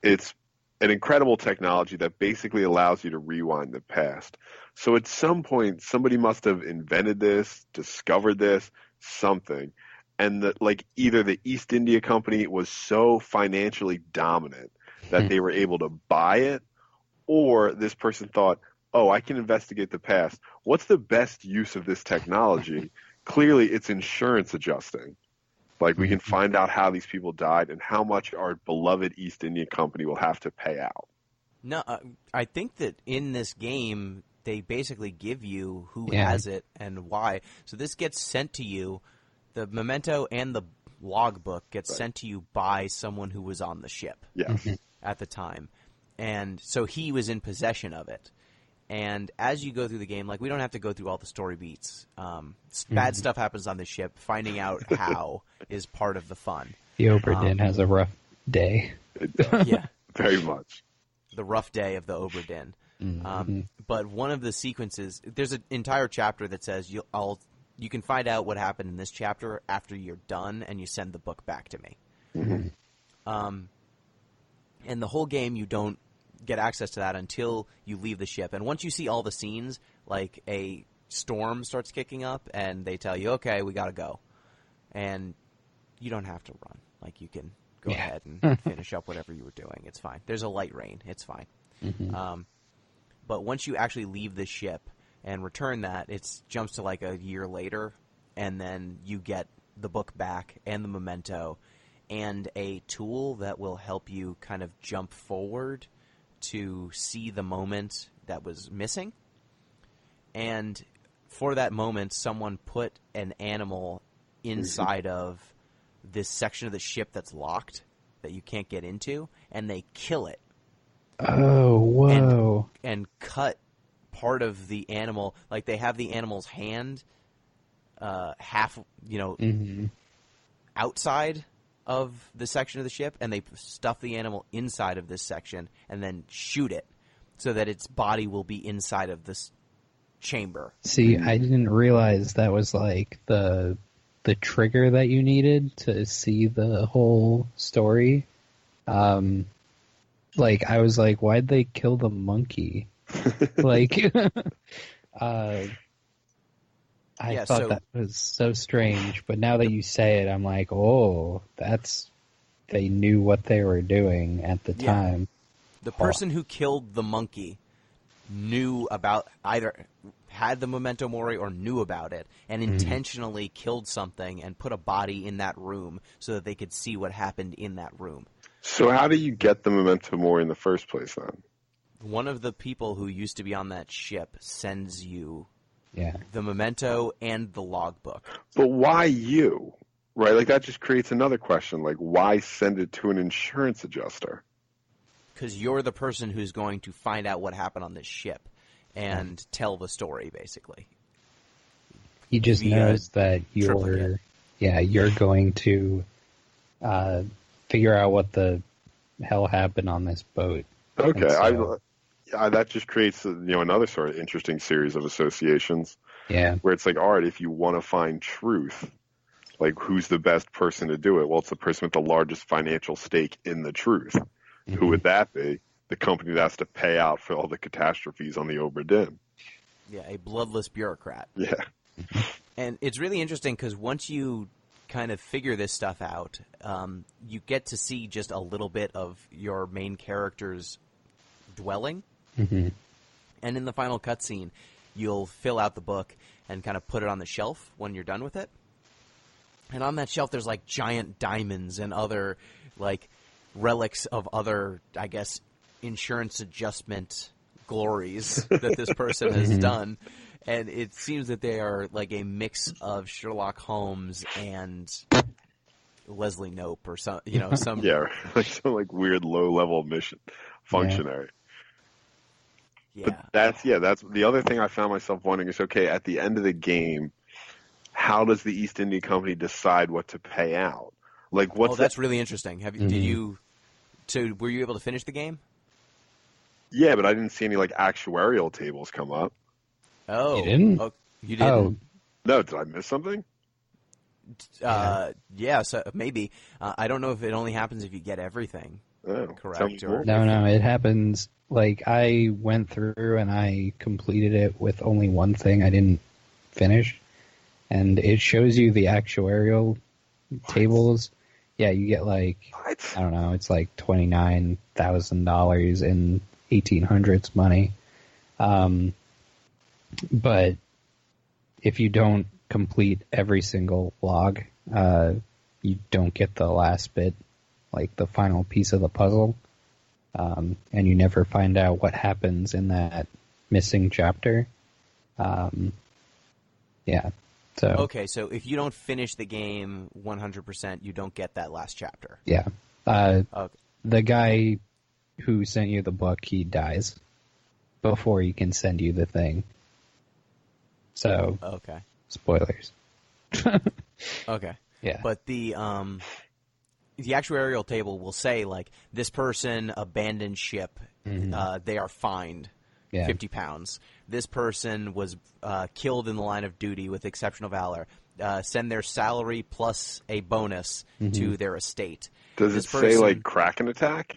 B: It's an incredible technology that basically allows you to rewind the past. So at some point, somebody must have invented this, discovered this, something. And either the East India Company was so financially dominant that they were able to buy it, or this person thought, oh, I can investigate the past. What's the best use of this technology? Clearly, it's insurance adjusting. Like, we can find out how these people died and how much our beloved East India Company will have to pay out.
A: No, I think that in this game, they basically give you who has it and why. So this gets sent to you. The memento and the logbook gets sent to you by someone who was on the ship at the time. And so he was in possession of it. And as you go through the game, we don't have to go through all the story beats. Bad stuff happens on the ship. Finding out how is part of the fun.
C: The Obra Dinn has a rough day.
B: It does. Yeah. Very much.
A: The rough day of the Obra Dinn. But one of the sequences, there's an entire chapter that says you can find out what happened in this chapter after you're done and you send the book back to me. And the whole game you don't get access to that until you leave the ship. And once you see all the scenes, like a storm starts kicking up and they tell you, okay, we got to go. And you don't have to run. You can go ahead and finish up whatever you were doing. It's fine. There's a light rain. It's fine. But once you actually leave the ship and return that, it jumps to a year later, and then you get the book back and the memento and a tool that will help you kind of jump forward to see the moment that was missing. And for that moment, someone put an animal inside of this section of the ship that's locked that you can't get into, and they kill it.
C: Oh, whoa.
A: And cut part of the animal, they have the animal's hand half, outside of the section of the ship, and they stuff the animal inside of this section and then shoot it so that its body will be inside of this chamber.
C: See, I didn't realize that was the trigger that you needed to see the whole story. I was like, why'd they kill the monkey? I thought that was so strange, but now that you say it, I'm like, oh, they knew what they were doing at the time.
A: The person who killed the monkey knew about either had the memento mori or knew about it and intentionally killed something and put a body in that room so that they could see what happened in that room.
B: So how do you get the memento mori in the first place then?
A: One of the people who used to be on that ship sends you
C: Yeah.
A: the memento and the logbook.
B: But why you? Right? Like, that just creates another question. Like, why send it to an insurance adjuster?
A: Because you're the person who's going to find out what happened on this ship and tell the story, basically.
C: He just
A: Via
C: knows that
A: triplicate.
C: you're going to figure out what the hell happened on this boat.
B: Okay,
C: And so-
B: that just creates another sort of interesting series of associations
C: Yeah.
B: where it's like, all right, if you want to find truth, like, who's the best person to do it? Well, it's the person with the largest financial stake in the truth. Who would that be? The company that has to pay out for all the catastrophes on the Obra Dinn.
A: Yeah, a bloodless bureaucrat.
B: Yeah.
A: And it's really interesting because once you kind of figure this stuff out, you get to see just a little bit of your main character's dwelling.
C: Mm-hmm.
A: And in the final cutscene, you'll fill out the book and kind of put it on the shelf when you're done with it. And on that shelf, there's like giant diamonds and other like relics of other, I guess, insurance adjustment glories that this person has done. And it seems that they are like a mix of Sherlock Holmes and Leslie Knope or some.
B: Yeah, like some like weird low-level mission functionary.
A: Yeah.
B: But that's the other thing I found myself wondering is, okay, at the end of the game, how does the East India Company decide what to pay out? Like, what's
A: that's really interesting. Were you able to finish the game?
B: Yeah, but I didn't see any like actuarial tables come up.
A: Oh,
C: You didn't?
A: Oh, you didn't?
C: Oh,
B: No, did I miss something?
A: Yeah, so maybe. I don't know if it only happens if you get everything.
B: Oh,
A: Correct,
B: tell me
A: or-
B: more.
C: no, it happens. Like, I went through and I completed it with only one thing I didn't finish. And it shows you the actuarial tables. Yeah, you get like,
B: What?
C: I don't know, it's like $29,000 in 1800s money. But if you don't complete every single log, you don't get the last bit, like the final piece of the puzzle. And you never find out what happens in that missing chapter. Yeah. So
A: Okay, so if you don't finish the game 100%, you don't get that last chapter.
C: yeah.
A: Okay.
C: The guy who sent you the book, he dies before he can send you the thing. So,
A: Okay.
C: spoilers.
A: Okay.
C: Yeah.
A: But the actuarial table will say, like, this person abandoned ship. They are fined
C: Yeah.
A: 50 pounds. This person was killed in the line of duty with exceptional valor. Send their salary plus a bonus to their estate.
B: Does
A: This
B: it say
A: person-
B: like Kraken attack?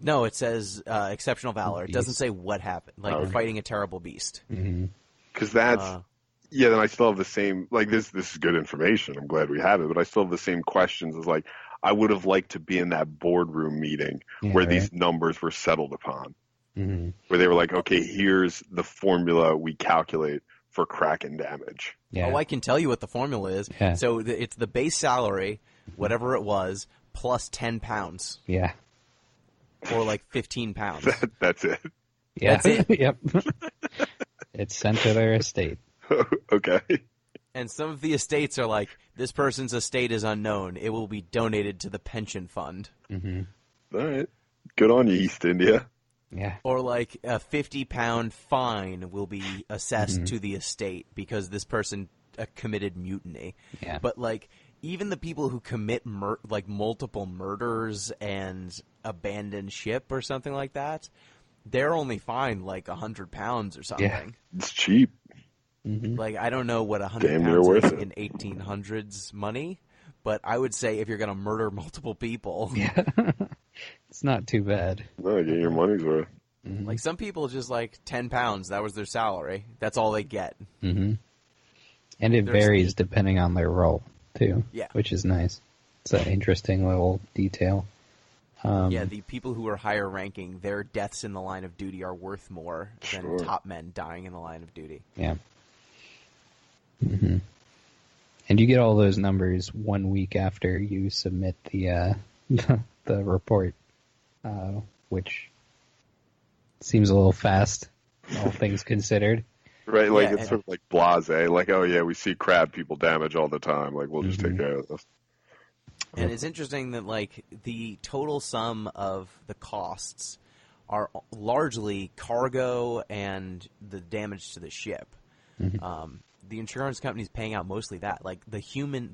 A: No, it says exceptional valor. It doesn't
C: Beast.
A: say what happened, like fighting a terrible beast.
B: Because that's
A: Uh.
B: yeah. Then I still have the same like this. This is good information. I'm glad we have it, but I still have the same questions as like I would have liked to be in that boardroom meeting
C: Yeah,
B: where
C: right.
B: these numbers were settled upon.
C: Mhm.
B: Where they were like, okay, here's the formula we calculate for Kraken damage.
C: Yeah.
A: Oh, I can tell you what the formula is.
C: Yeah.
A: So it's the base salary, whatever it was, plus 10 pounds
C: Yeah.
A: or like 15 pounds.
B: That's it.
C: Yeah.
A: That's it.
C: Yep. It's sent to their estate.
B: Okay.
A: And some of the estates are like, this person's estate is unknown. It will be donated to the pension fund.
B: All right. Good on you, East India.
C: Yeah.
A: Or like a 50-pound fine will be assessed to the estate because this person committed mutiny.
C: Yeah.
A: But like even the people who commit like multiple murders and abandon ship or something like that, they're only fined like 100 pounds or something.
C: Yeah.
B: It's cheap.
A: Like I don't know what 100
B: Damn near
A: pounds
B: worth
A: is
B: it.
A: in 1800s money, but I would say if you're going to murder multiple people,
C: Yeah. It's not too bad.
B: No, get your money's worth.
A: like some people just like 10 pounds, that was their salary. That's all they get.
C: And it
A: There's-
C: varies depending on their role, too.
A: Yeah.
C: Which is nice. It's an interesting little detail.
A: Yeah, the people who are higher ranking, their deaths in the line of duty are worth more than top men dying in the line of duty.
C: Yeah. Mm-hmm. And you get all those numbers 1 week after you submit the the report, which seems a little fast, all things considered.
B: Right, like
A: Yeah,
B: it's sort of like blasé, like, oh yeah, we see crab people damage all the time, like we'll just take care of this.
A: And it's interesting that, like, the total sum of the costs are largely cargo and the damage to the ship. The insurance company's paying out mostly that. Like, the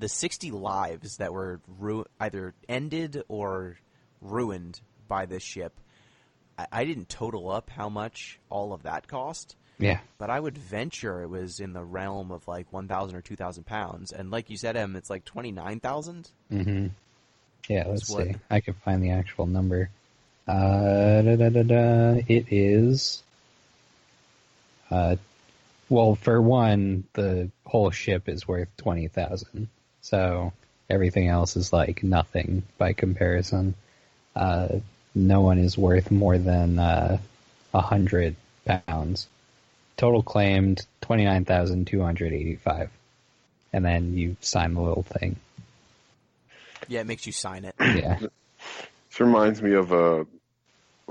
A: 60 lives that were either ended or ruined by this ship, I didn't total up how much all of that cost.
C: Yeah.
A: But I would venture it was in the realm of like 1,000 or 2,000 pounds. And like you said, Em, it's like 29,000.
C: Mm-hmm. Yeah, let's see. I can find the actual number. It is. Well, for one, the whole ship is worth 20,000. So everything else is like nothing by comparison. No one is worth more than 100 pounds. Total claimed 29,285, and then you sign the little thing.
A: Yeah, it makes you sign it.
C: Yeah.
B: This reminds me of a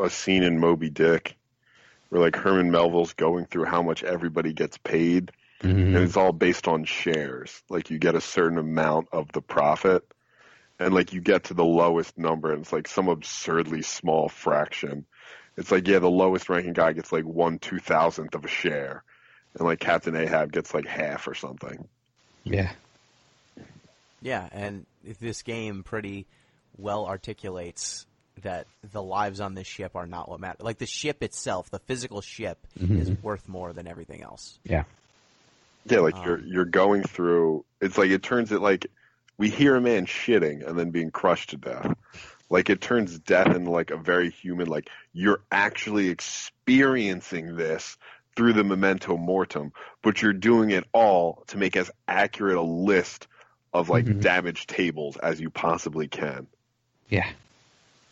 B: scene in Moby Dick where like Herman Melville's going through how much everybody gets paid, and it's all based on shares. Like you get a certain amount of the profit, and like you get to the lowest number, and it's like some absurdly small fraction. It's like, yeah, the lowest ranking guy gets like 1/2000th of a share, and like Captain Ahab gets like half or something.
C: Yeah.
A: Yeah, and this game pretty well articulates that the lives on this ship are not what matters. Like the ship itself, the physical ship, is worth more than everything else.
C: Yeah.
B: Yeah, like you're going through. It's like it turns it like we hear a man shitting and then being crushed to death. Like it turns death into like a very human. Like you're actually experiencing this through the memento mortem, but you're doing it all to make as accurate a list of like damage tables as you possibly can.
C: Yeah.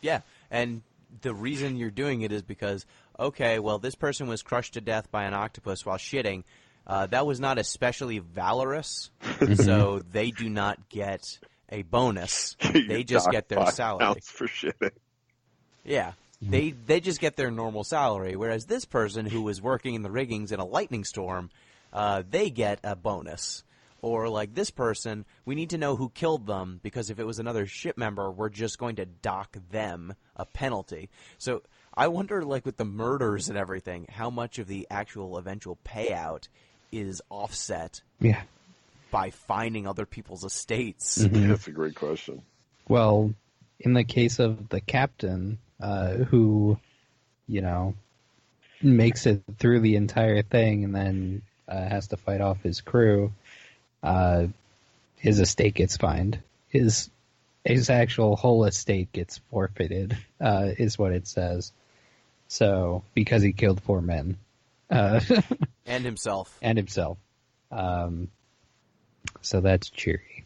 A: Yeah, and the reason you're doing it is because, okay, well, this person was crushed to death by an octopus while shitting. That was not especially valorous, so they do not get a bonus. They just get their salary.
B: For shitting.
A: Yeah. They just get their normal salary, whereas this person who was working in the riggings in a lightning storm, they get a bonus. Or like this person, we need to know who killed them because if it was another ship member, we're just going to dock them a penalty. So I wonder, like with the murders and everything, how much of the actual eventual payout is offset by finding other people's estates.
B: That's a great question.
C: Well, in the case of the captain, who, makes it through the entire thing and then has to fight off his crew, his estate gets fined. His actual whole estate gets forfeited, is what it says. So, because he killed 4 men.
A: And himself.
C: So that's cheery.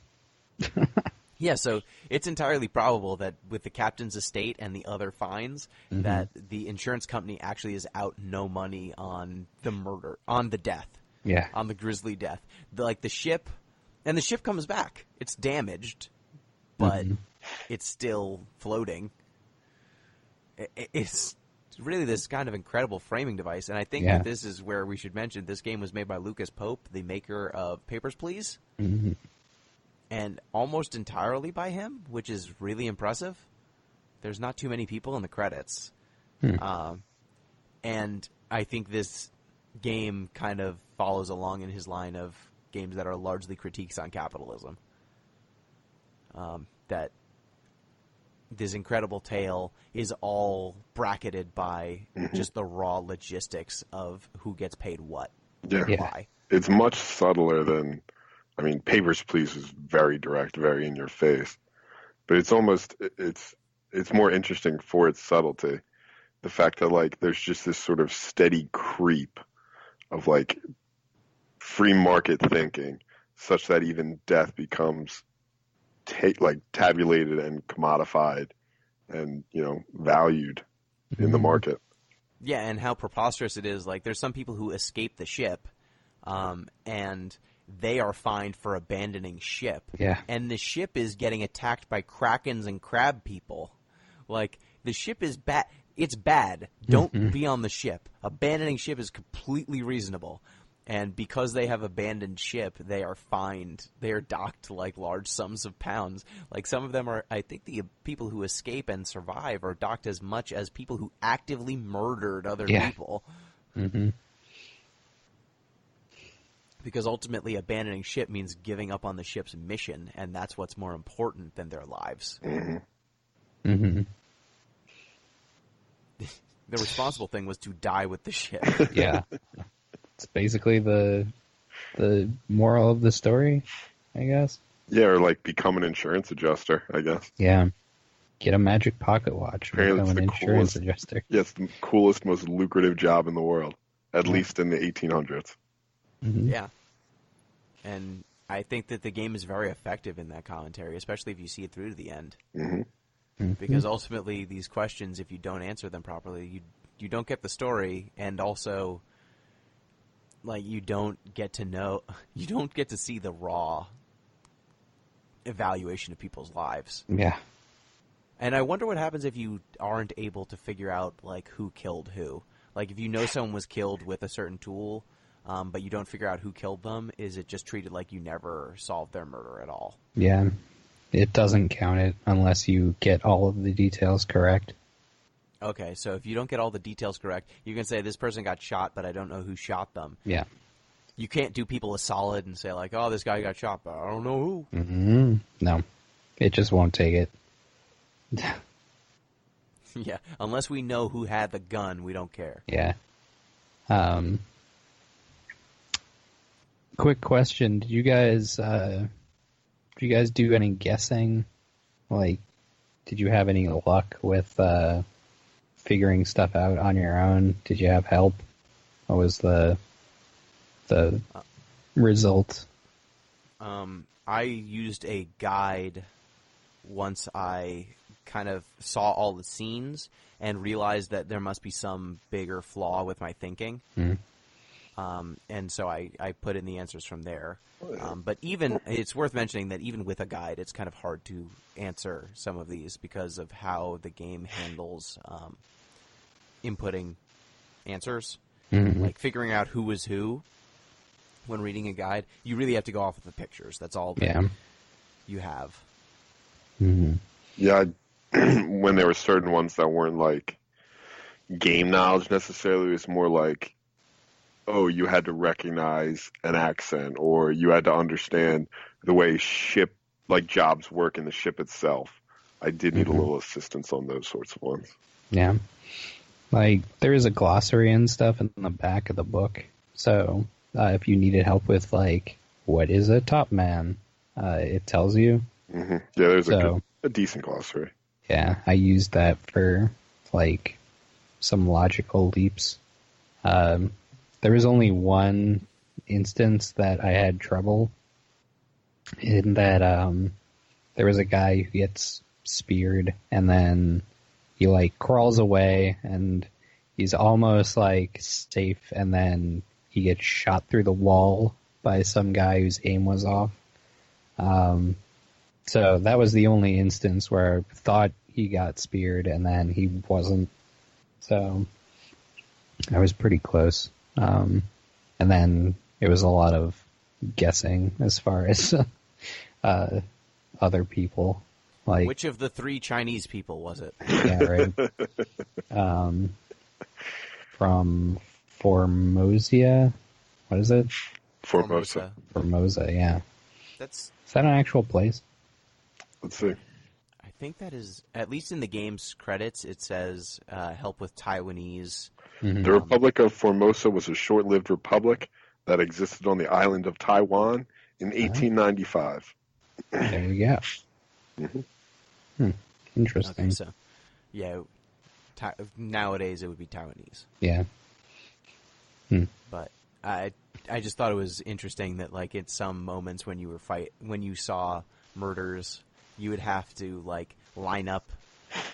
A: Yeah, so it's entirely probable that with the captain's estate and the other fines, that the insurance company actually is out no money on the murder, on the death.
C: Yeah.
A: On the grisly death. The ship, and the ship comes back. It's damaged, but it's still floating. It's really this kind of incredible framing device, and I think that this is where we should mention this game was made by Lucas Pope, the maker of Papers, Please. And almost entirely by him, which is really impressive. There's not too many people in the credits. And I think this game kind of follows along in his line of games that are largely critiques on capitalism. That this incredible tale is all bracketed by just the raw logistics of who gets paid what.
B: Yeah.
A: Why.
B: It's much subtler than... I mean, Papers, Please is very direct, very in your face. But it's almost... It's more interesting for its subtlety. The fact that, like, there's just this sort of steady creep of, like, free market thinking, such that even death becomes tabulated and commodified and, valued in the market.
A: Yeah, and how preposterous it is. Like, there's some people who escape the ship, and they are fined for abandoning ship.
C: Yeah.
A: And the ship is getting attacked by krakens and crab people. Like, the ship is bad. It's bad. Don't be on the ship. Abandoning ship is completely reasonable. And because they have abandoned ship, they are fined. They are docked like large sums of pounds. Like, some of them are, I think the people who escape and survive are docked as much as people who actively murdered other people.
C: Mm-hmm.
A: Because ultimately abandoning ship means giving up on the ship's mission, and that's what's more important than their lives.
B: Mm-hmm.
C: Mm-hmm.
A: The responsible thing was to die with the ship.
C: Yeah. It's basically the moral of the story, I guess.
B: Yeah, or like become an insurance adjuster, I guess.
C: Yeah. Get a magic pocket watch and
B: Apparently
C: become an
B: it's the
C: insurance
B: coolest-
C: adjuster.
B: Yeah, it's the coolest, most lucrative job in the world, at least in the 1800s.
C: Mm-hmm.
A: Yeah. And I think that the game is very effective in that commentary, especially if you see it through to the end.
B: Mm-hmm.
C: Mm-hmm.
A: Because ultimately these questions, if you don't answer them properly, you don't get the story, and also, like, you don't get to see the raw evaluation of people's lives.
C: Yeah.
A: And I wonder what happens if you aren't able to figure out, like, who killed who. Like, if you know someone was killed with a certain tool, but you don't figure out who killed them, is it just treated like you never solved their murder at all?
C: Yeah. It doesn't count it unless you get all of the details correct.
A: Okay, so if you don't get all the details correct, you can say this person got shot, but I don't know who shot them.
C: Yeah.
A: You can't do people a solid and say, like, oh, this guy got shot, but I don't know who.
C: Mm-hmm. No. It just won't take it.
A: Yeah, unless we know who had the gun, we don't care.
C: Yeah. Quick question: Did you guys do any guessing? Like, did you have any luck with figuring stuff out on your own? Did you have help? What was the result?
A: I used a guide once I kind of saw all the scenes and realized that there must be some bigger flaw with my thinking. And so I put in the answers from there. But even it's worth mentioning that even with a guide, it's kind of hard to answer some of these because of how the game handles inputting answers. Like figuring out who was who when reading a guide. You really have to go off of the pictures. That's all that you have.
C: Mm-hmm.
B: Yeah, when there were certain ones that weren't like game knowledge necessarily, it was more like, oh, you had to recognize an accent, or you had to understand the way ship, like jobs work in the ship itself. I did need a little assistance on those sorts of ones.
C: Yeah. Like, there is a glossary and stuff in the back of the book. So, if you needed help with, like, what is a top man, it tells you.
B: Mm-hmm. Yeah, there's a decent glossary.
C: Yeah, I used that for, like, some logical leaps. There was only one instance that I had trouble in that there was a guy who gets speared and then he like crawls away and he's almost like safe and then he gets shot through the wall by some guy whose aim was off. So that was the only instance where I thought he got speared and then he wasn't. So I was pretty close. And then it was a lot of guessing as far as other people. Like,
A: which of the 3 Chinese people was it?
C: Yeah, right. From Formosa. What is it?
B: Formosa.
C: Formosa, yeah.
A: Is
C: that an actual place?
B: Let's see.
A: I think that is, at least in the game's credits, it says help with Taiwanese.
C: Mm-hmm.
B: The Republic of Formosa was a short-lived republic that existed on the island of Taiwan in 1895.
C: There we go.
B: Mm-hmm.
C: Interesting.
A: Okay, so, yeah, nowadays it would be Taiwanese.
C: Yeah.
A: But I just thought it was interesting that, like, in some moments when you saw murders, you would have to, like, line up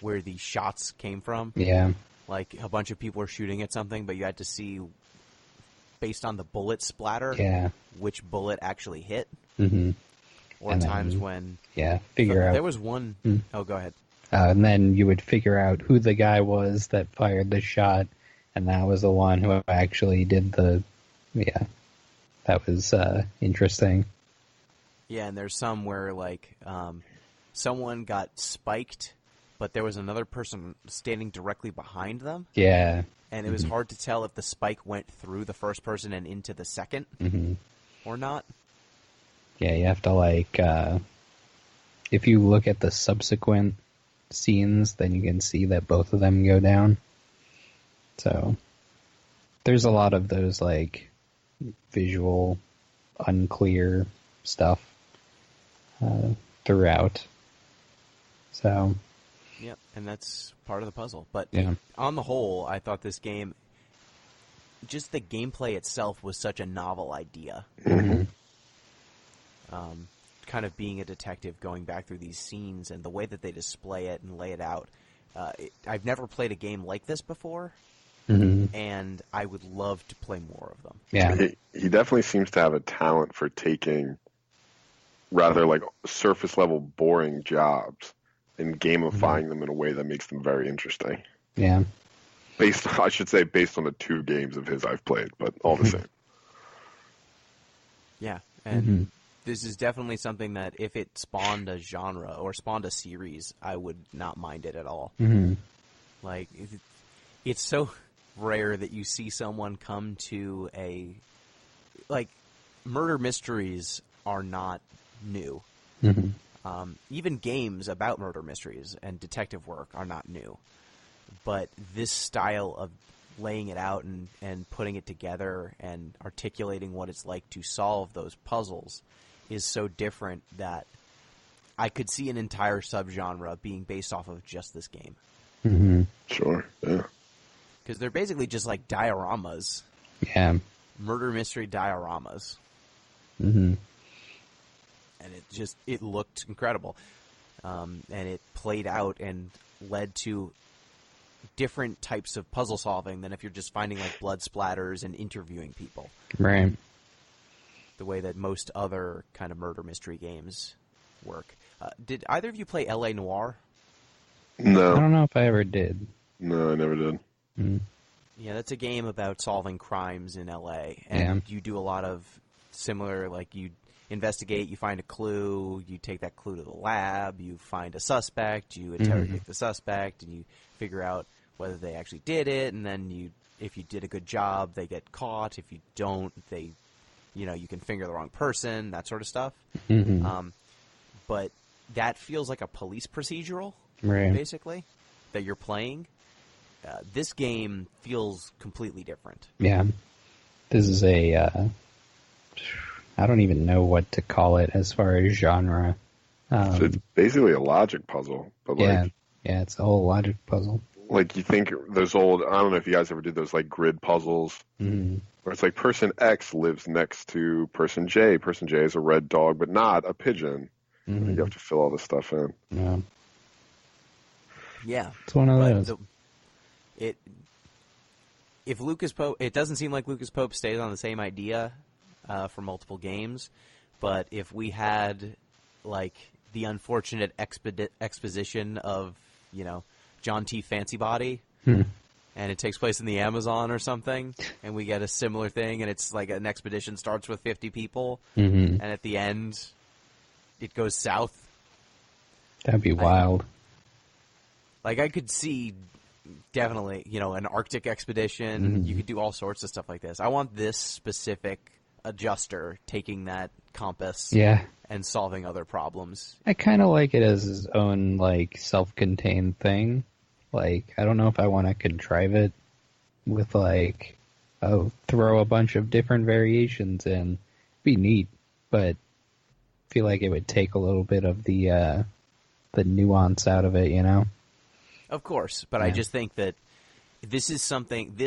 A: where the shots came from.
C: Yeah.
A: Like, a bunch of people were shooting at something, but you had to see, based on the bullet splatter,
C: Yeah.
A: which bullet actually hit.
C: Mm-hmm.
A: Or
C: And
A: times
C: then,
A: when...
C: Yeah, figure out...
A: There was one... Oh, go ahead.
C: and then you would figure out who the guy was that fired the shot, and that was the one who actually did the... Yeah, that was interesting.
A: Yeah, and there's some where, like, someone got spiked, but there was another person standing directly behind them.
C: Yeah.
A: And it was hard to tell if the spike went through the first person and into the second or not.
C: Yeah, you have to, like, if you look at the subsequent scenes, then you can see that both of them go down. So, there's a lot of those, like, visual, unclear stuff throughout. So...
A: Yep, and that's part of the puzzle. But
C: yeah.
A: On the whole, I thought this game, just the gameplay itself was such a novel idea.
C: Mm-hmm.
A: Kind of being a detective, going back through these scenes, and the way that they display it and lay it out. I've never played a game like this before, and I would love to play more of them.
C: Yeah.
B: He definitely seems to have a talent for taking rather like surface level boring jobs and gamifying them in a way that makes them very interesting.
C: Yeah.
B: Based on the 2 games of his I've played, but all the same.
A: Yeah, and this is definitely something that if it spawned a genre or spawned a series, I would not mind it at all. Like, it's so rare that you see someone come to like, murder mysteries are not new. Even games about murder mysteries and detective work are not new. But this style of laying it out and putting it together and articulating what it's like to solve those puzzles is so different that I could see an entire subgenre being based off of just this game.
B: Sure, yeah.
A: Because they're basically just like dioramas.
C: Yeah.
A: Murder mystery dioramas. And it looked incredible. And it played out and led to different types of puzzle solving than if you're just finding like blood splatters and interviewing people.
C: Right.
A: The way that most other kind of murder mystery games work. Did either of you play L.A. Noire?
B: No.
C: I don't know if I ever did.
B: No, I never did.
A: Yeah, that's a game about solving crimes in L.A. And you do a lot of similar, like you investigate, you find a clue, you take that clue to the lab, you find a suspect, you interrogate the suspect, and you figure out whether they actually did it, and then if you did a good job, they get caught. If you don't, you can finger the wrong person, that sort of stuff. But that feels like a police procedural, basically, that you're playing. This game feels completely different.
C: Yeah. This is I don't even know what to call it as far as genre.
B: So it's basically a logic puzzle, but like...
C: Yeah, it's a whole logic puzzle.
B: Like, you think those old... I don't know if you guys ever did those, like, grid puzzles, where it's like person X lives next to person J. Person J is a red dog, but not a pigeon. And you have to fill all this stuff in.
A: Yeah.
C: It's one of those.
A: If Lucas Pope... It doesn't seem like Lucas Pope stays on the same idea for multiple games, but if we had, like, the unfortunate exposition of, John T. Fancy-Body, and it takes place in the Amazon or something, and we get a similar thing, and it's like an expedition starts with 50 people, and at the end, it goes south.
C: That'd be wild.
A: Like, I could see, definitely, an Arctic expedition. You could do all sorts of stuff like this. I want this specific adjuster taking that compass and solving other problems.
C: I kind of like it as his own, like, self-contained thing. Like, I don't know if I want to contrive it with, like, throw a bunch of different variations in. Be neat, but I feel like it would take a little bit of the nuance out of it,
A: Of course, but I just think that this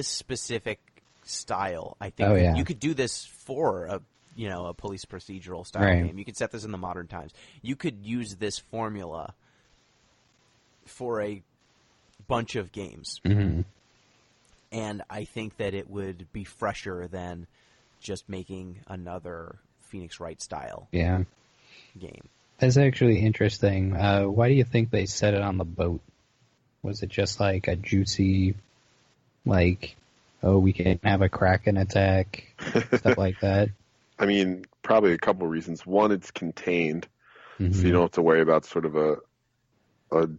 A: specific style, I think that you could do this for a police procedural style game. You could set this in the modern times. You could use this formula for a bunch of games.
C: Mm-hmm.
A: And I think that it would be fresher than just making another Phoenix Wright style
C: Yeah.
A: game.
C: That's actually interesting. Why do you think they set it on the boat? Was it just like a juicy, like, oh, we can have a Kraken attack, stuff like that?
B: I mean, probably a couple reasons. One, it's contained, so
C: Mm-hmm.
B: you don't have to worry about sort of a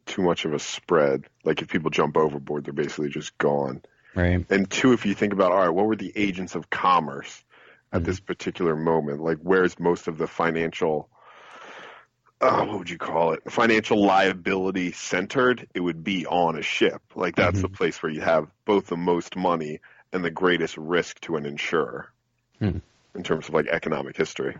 B: too much of a spread. Like if people jump overboard, they're basically just gone.
C: Right.
B: And two, if you think about, all right, what were the agents of commerce at this particular moment? Like, where's most of the financial, what would you call it? Financial liability centered? It would be on a ship. Like, that's the place where you have both the most money and the greatest risk to an insurer in terms of, like, economic history.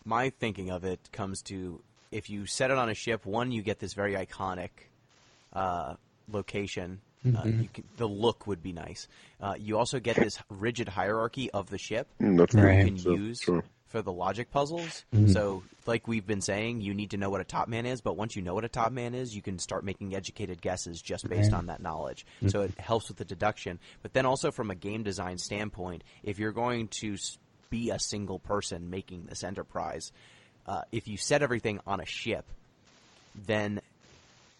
A: My thinking of it comes to, if you set it on a ship, one, you get this very iconic location. The look would be nice. You also get this rigid hierarchy of the ship
B: That's
A: that
C: right.
A: you can use for the logic puzzles. So, like we've been saying, you need to know what a top man is, but once you know what a top man is, you can start making educated guesses just based on that knowledge. So it helps with the deduction. But then also from a game design standpoint, if you're going to be a single person making this enterprise, if you set everything on a ship, then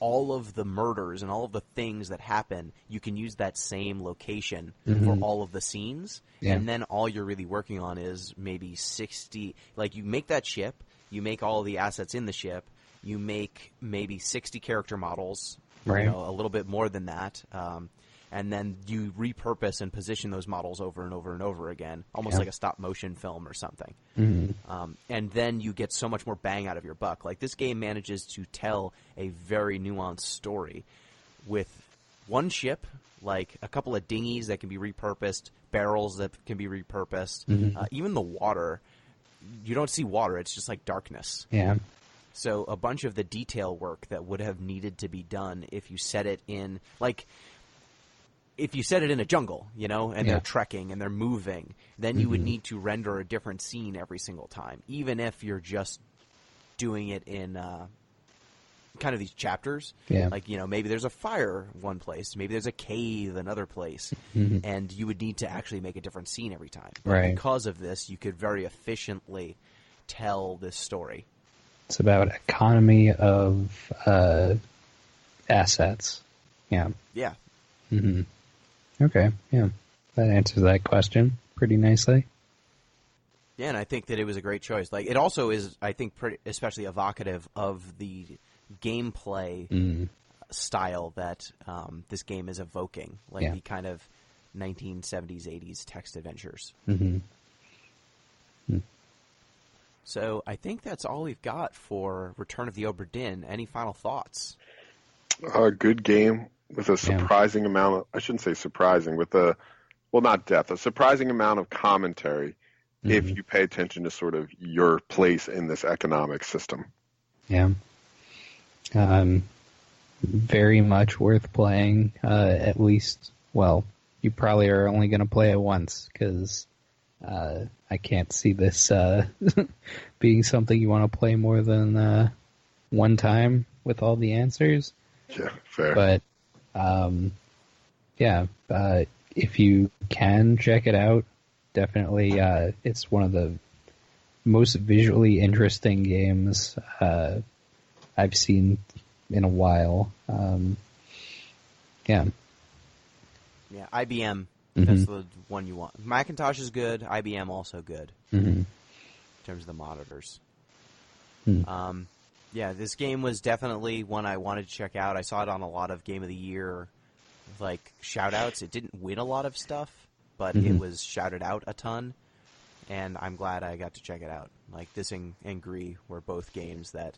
A: all of the murders and all of the things that happen, you can use that same location for all of the scenes.
C: Yeah.
A: And then all you're really working on is maybe 60, like you make that ship, you make all the assets in the ship, you make maybe 60 character models,
C: Right.
A: a little bit more than that. And then you repurpose and position those models over and over and over again, almost like a stop-motion film or something. And then you get so much more bang out of your buck. Like, this game manages to tell a very nuanced story with one ship, like a couple of dinghies that can be repurposed, barrels that can be repurposed, even the water. You don't see water. It's just like darkness.
C: Yeah.
A: So a bunch of the detail work that would have needed to be done if you set it in, like, if you set it in a jungle, and they're trekking and they're moving, then you would need to render a different scene every single time, even if you're just doing it in kind of these chapters.
C: Yeah.
A: Like, maybe there's a fire one place, maybe there's a cave another place, and you would need to actually make a different scene every time. But
C: Right.
A: because of this, you could very efficiently tell this story.
C: It's about economy of assets. Yeah.
A: Yeah.
C: Mm-hmm. Okay, yeah. That answers that question pretty nicely.
A: Yeah, and I think that it was a great choice. Like, it also is, I think, especially evocative of the gameplay style that this game is evoking, like the kind of 1970s, 80s text adventures. So I think that's all we've got for Return of the Obra Dinn. Any final thoughts?
B: A good game with a surprising amount of, I shouldn't say surprising, with a, well, not depth, a surprising amount of commentary if you pay attention to sort of your place in this economic system.
C: Yeah. Very much worth playing, at least, well, you probably are only going to play it once, because I can't see this being something you want to play more than one time with all the answers.
B: Yeah, fair.
C: But, if you can check it out, definitely, it's one of the most visually interesting games I've seen in a while. Yeah,
A: IBM, that's the one you want. Macintosh is good, IBM also good, in terms of the monitors. Yeah, this game was definitely one I wanted to check out. I saw it on a lot of Game of the Year, like, shout-outs. It didn't win a lot of stuff, but it was shouted out a ton, and I'm glad I got to check it out. Like, this and Gree were both games that,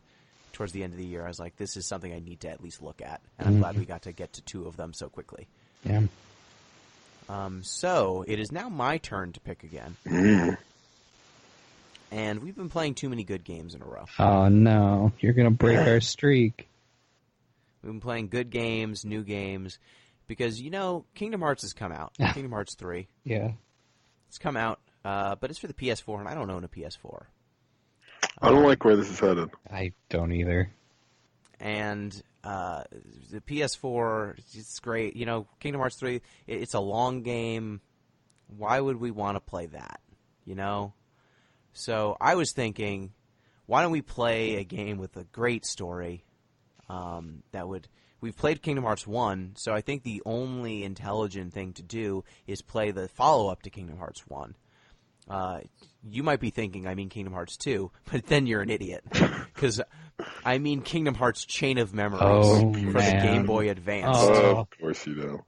A: towards the end of the year, I was like, this is something I need to at least look at, and I'm glad we got to get to two of them so quickly.
C: Yeah.
A: So, it is now my turn to pick again. And we've been playing too many good games in a row.
C: Oh, no. You're going to break our streak.
A: We've been playing good games, new games, because, Kingdom Hearts has come out. Kingdom Hearts 3.
C: Yeah.
A: It's come out, but it's for the PS4, and I don't own a PS4.
B: I don't like where this is headed.
C: I don't either.
A: and the PS4, it's great. You know, Kingdom Hearts 3, it's a long game. Why would we want to play that? You know? So I was thinking, why don't we play a game with a great story We've played Kingdom Hearts 1, so I think the only intelligent thing to do is play the follow-up to Kingdom Hearts 1. You might be thinking I mean Kingdom Hearts 2, but then you're an idiot. Because I mean Kingdom Hearts Chain of Memories for the Game Boy Advance.
B: Of course you do.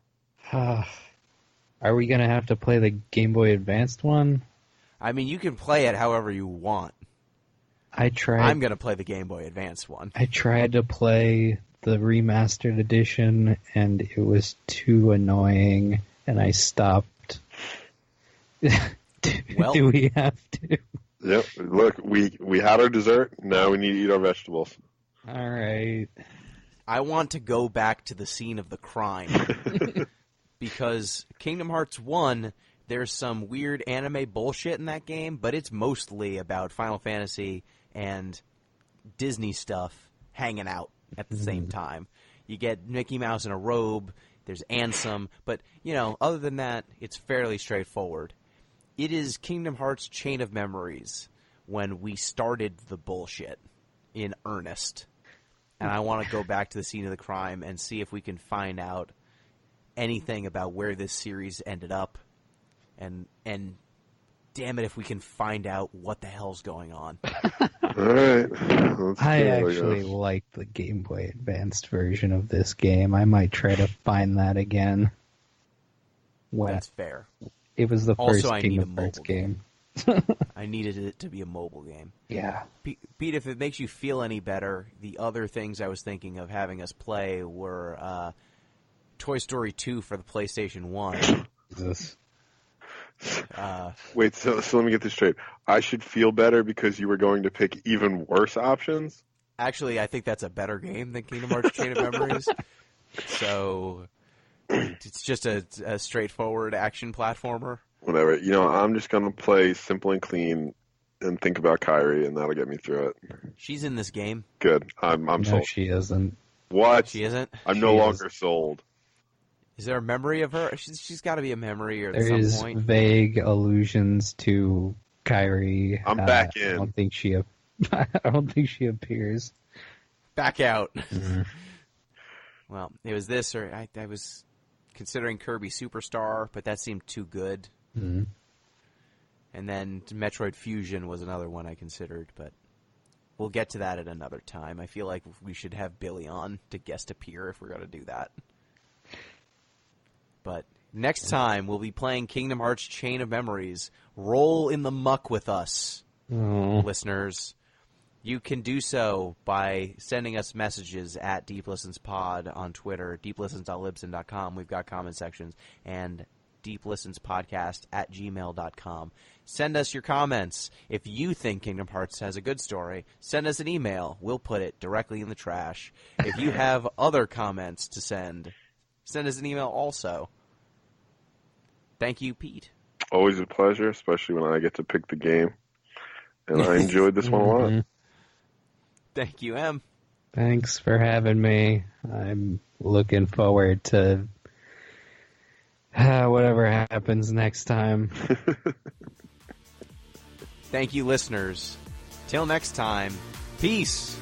C: Are we going to have to play the Game Boy Advanced one?
A: I mean, you can play it however you want. I'm going to play the Game Boy Advance one.
C: I tried to play the remastered edition, and it was too annoying, and I stopped.
A: Well,
C: do we have to?
B: Yep. Look, we had our dessert. Now we need to eat our vegetables.
C: All right.
A: I want to go back to the scene of the crime. Because Kingdom Hearts 1, there's some weird anime bullshit in that game, but it's mostly about Final Fantasy and Disney stuff hanging out at the same time. You get Mickey Mouse in a robe, there's Ansem, but, you know, other than that, it's fairly straightforward. It is Kingdom Hearts Chain of Memories when we started the bullshit in earnest. And I want to go back to the scene of the crime and see if we can find out anything about where this series ended up. And damn it if we can find out what the hell's going on.
B: All right.
C: I actually like the Game Boy Advanced version of this game. I might try to find that again.
A: That's fair.
C: It was the
A: also,
C: first Kingdom Hearts game.
A: I needed it to be a mobile game.
C: Yeah.
A: Pete, if it makes you feel any better, the other things I was thinking of having us play were Toy Story 2 for the PlayStation 1.
C: Jesus.
B: Wait, so let me get this straight. I should feel better because you were going to pick even worse options?
A: Actually, I think that's a better game than Kingdom Hearts Chain of Memories. So it's just a straightforward action platformer.
B: Whatever. You know, I'm just going to play simple and clean and think about Kairi, and that'll get me through it.
A: She's in this game.
B: Good. I'm
C: No,
B: sold.
C: she isn't.
B: What?
A: She isn't?
B: I'm no longer sold.
A: Is there a memory of her? She's got to be a memory at
C: There
A: some
C: is
A: point.
C: vague allusions to Kairi.
B: I'm back in.
C: I don't think she appears.
A: Back out.
C: Mm-hmm.
A: Well, it was this, or I was considering Kirby Superstar, but that seemed too good.
C: Mm-hmm.
A: And then Metroid Fusion was another one I considered, but we'll get to that at another time. I feel like we should have Billy on to guest appear if we're going to do that. But next time, we'll be playing Kingdom Hearts Chain of Memories. Roll in the muck with us, listeners. You can do so by sending us messages at DeepListensPod on Twitter, deeplistens.libsyn.com. We've got comment sections, and deeplistenspodcast@gmail.com. Send us your comments. If you think Kingdom Hearts has a good story, send us an email. We'll put it directly in the trash. If you have other comments to send us an email also. Thank you, Pete.
B: Always a pleasure, especially when I get to pick the game. And I enjoyed this one a lot.
A: Thank you, Em.
C: Thanks for having me. I'm looking forward to whatever happens next time.
A: Thank you, listeners. Till next time, peace.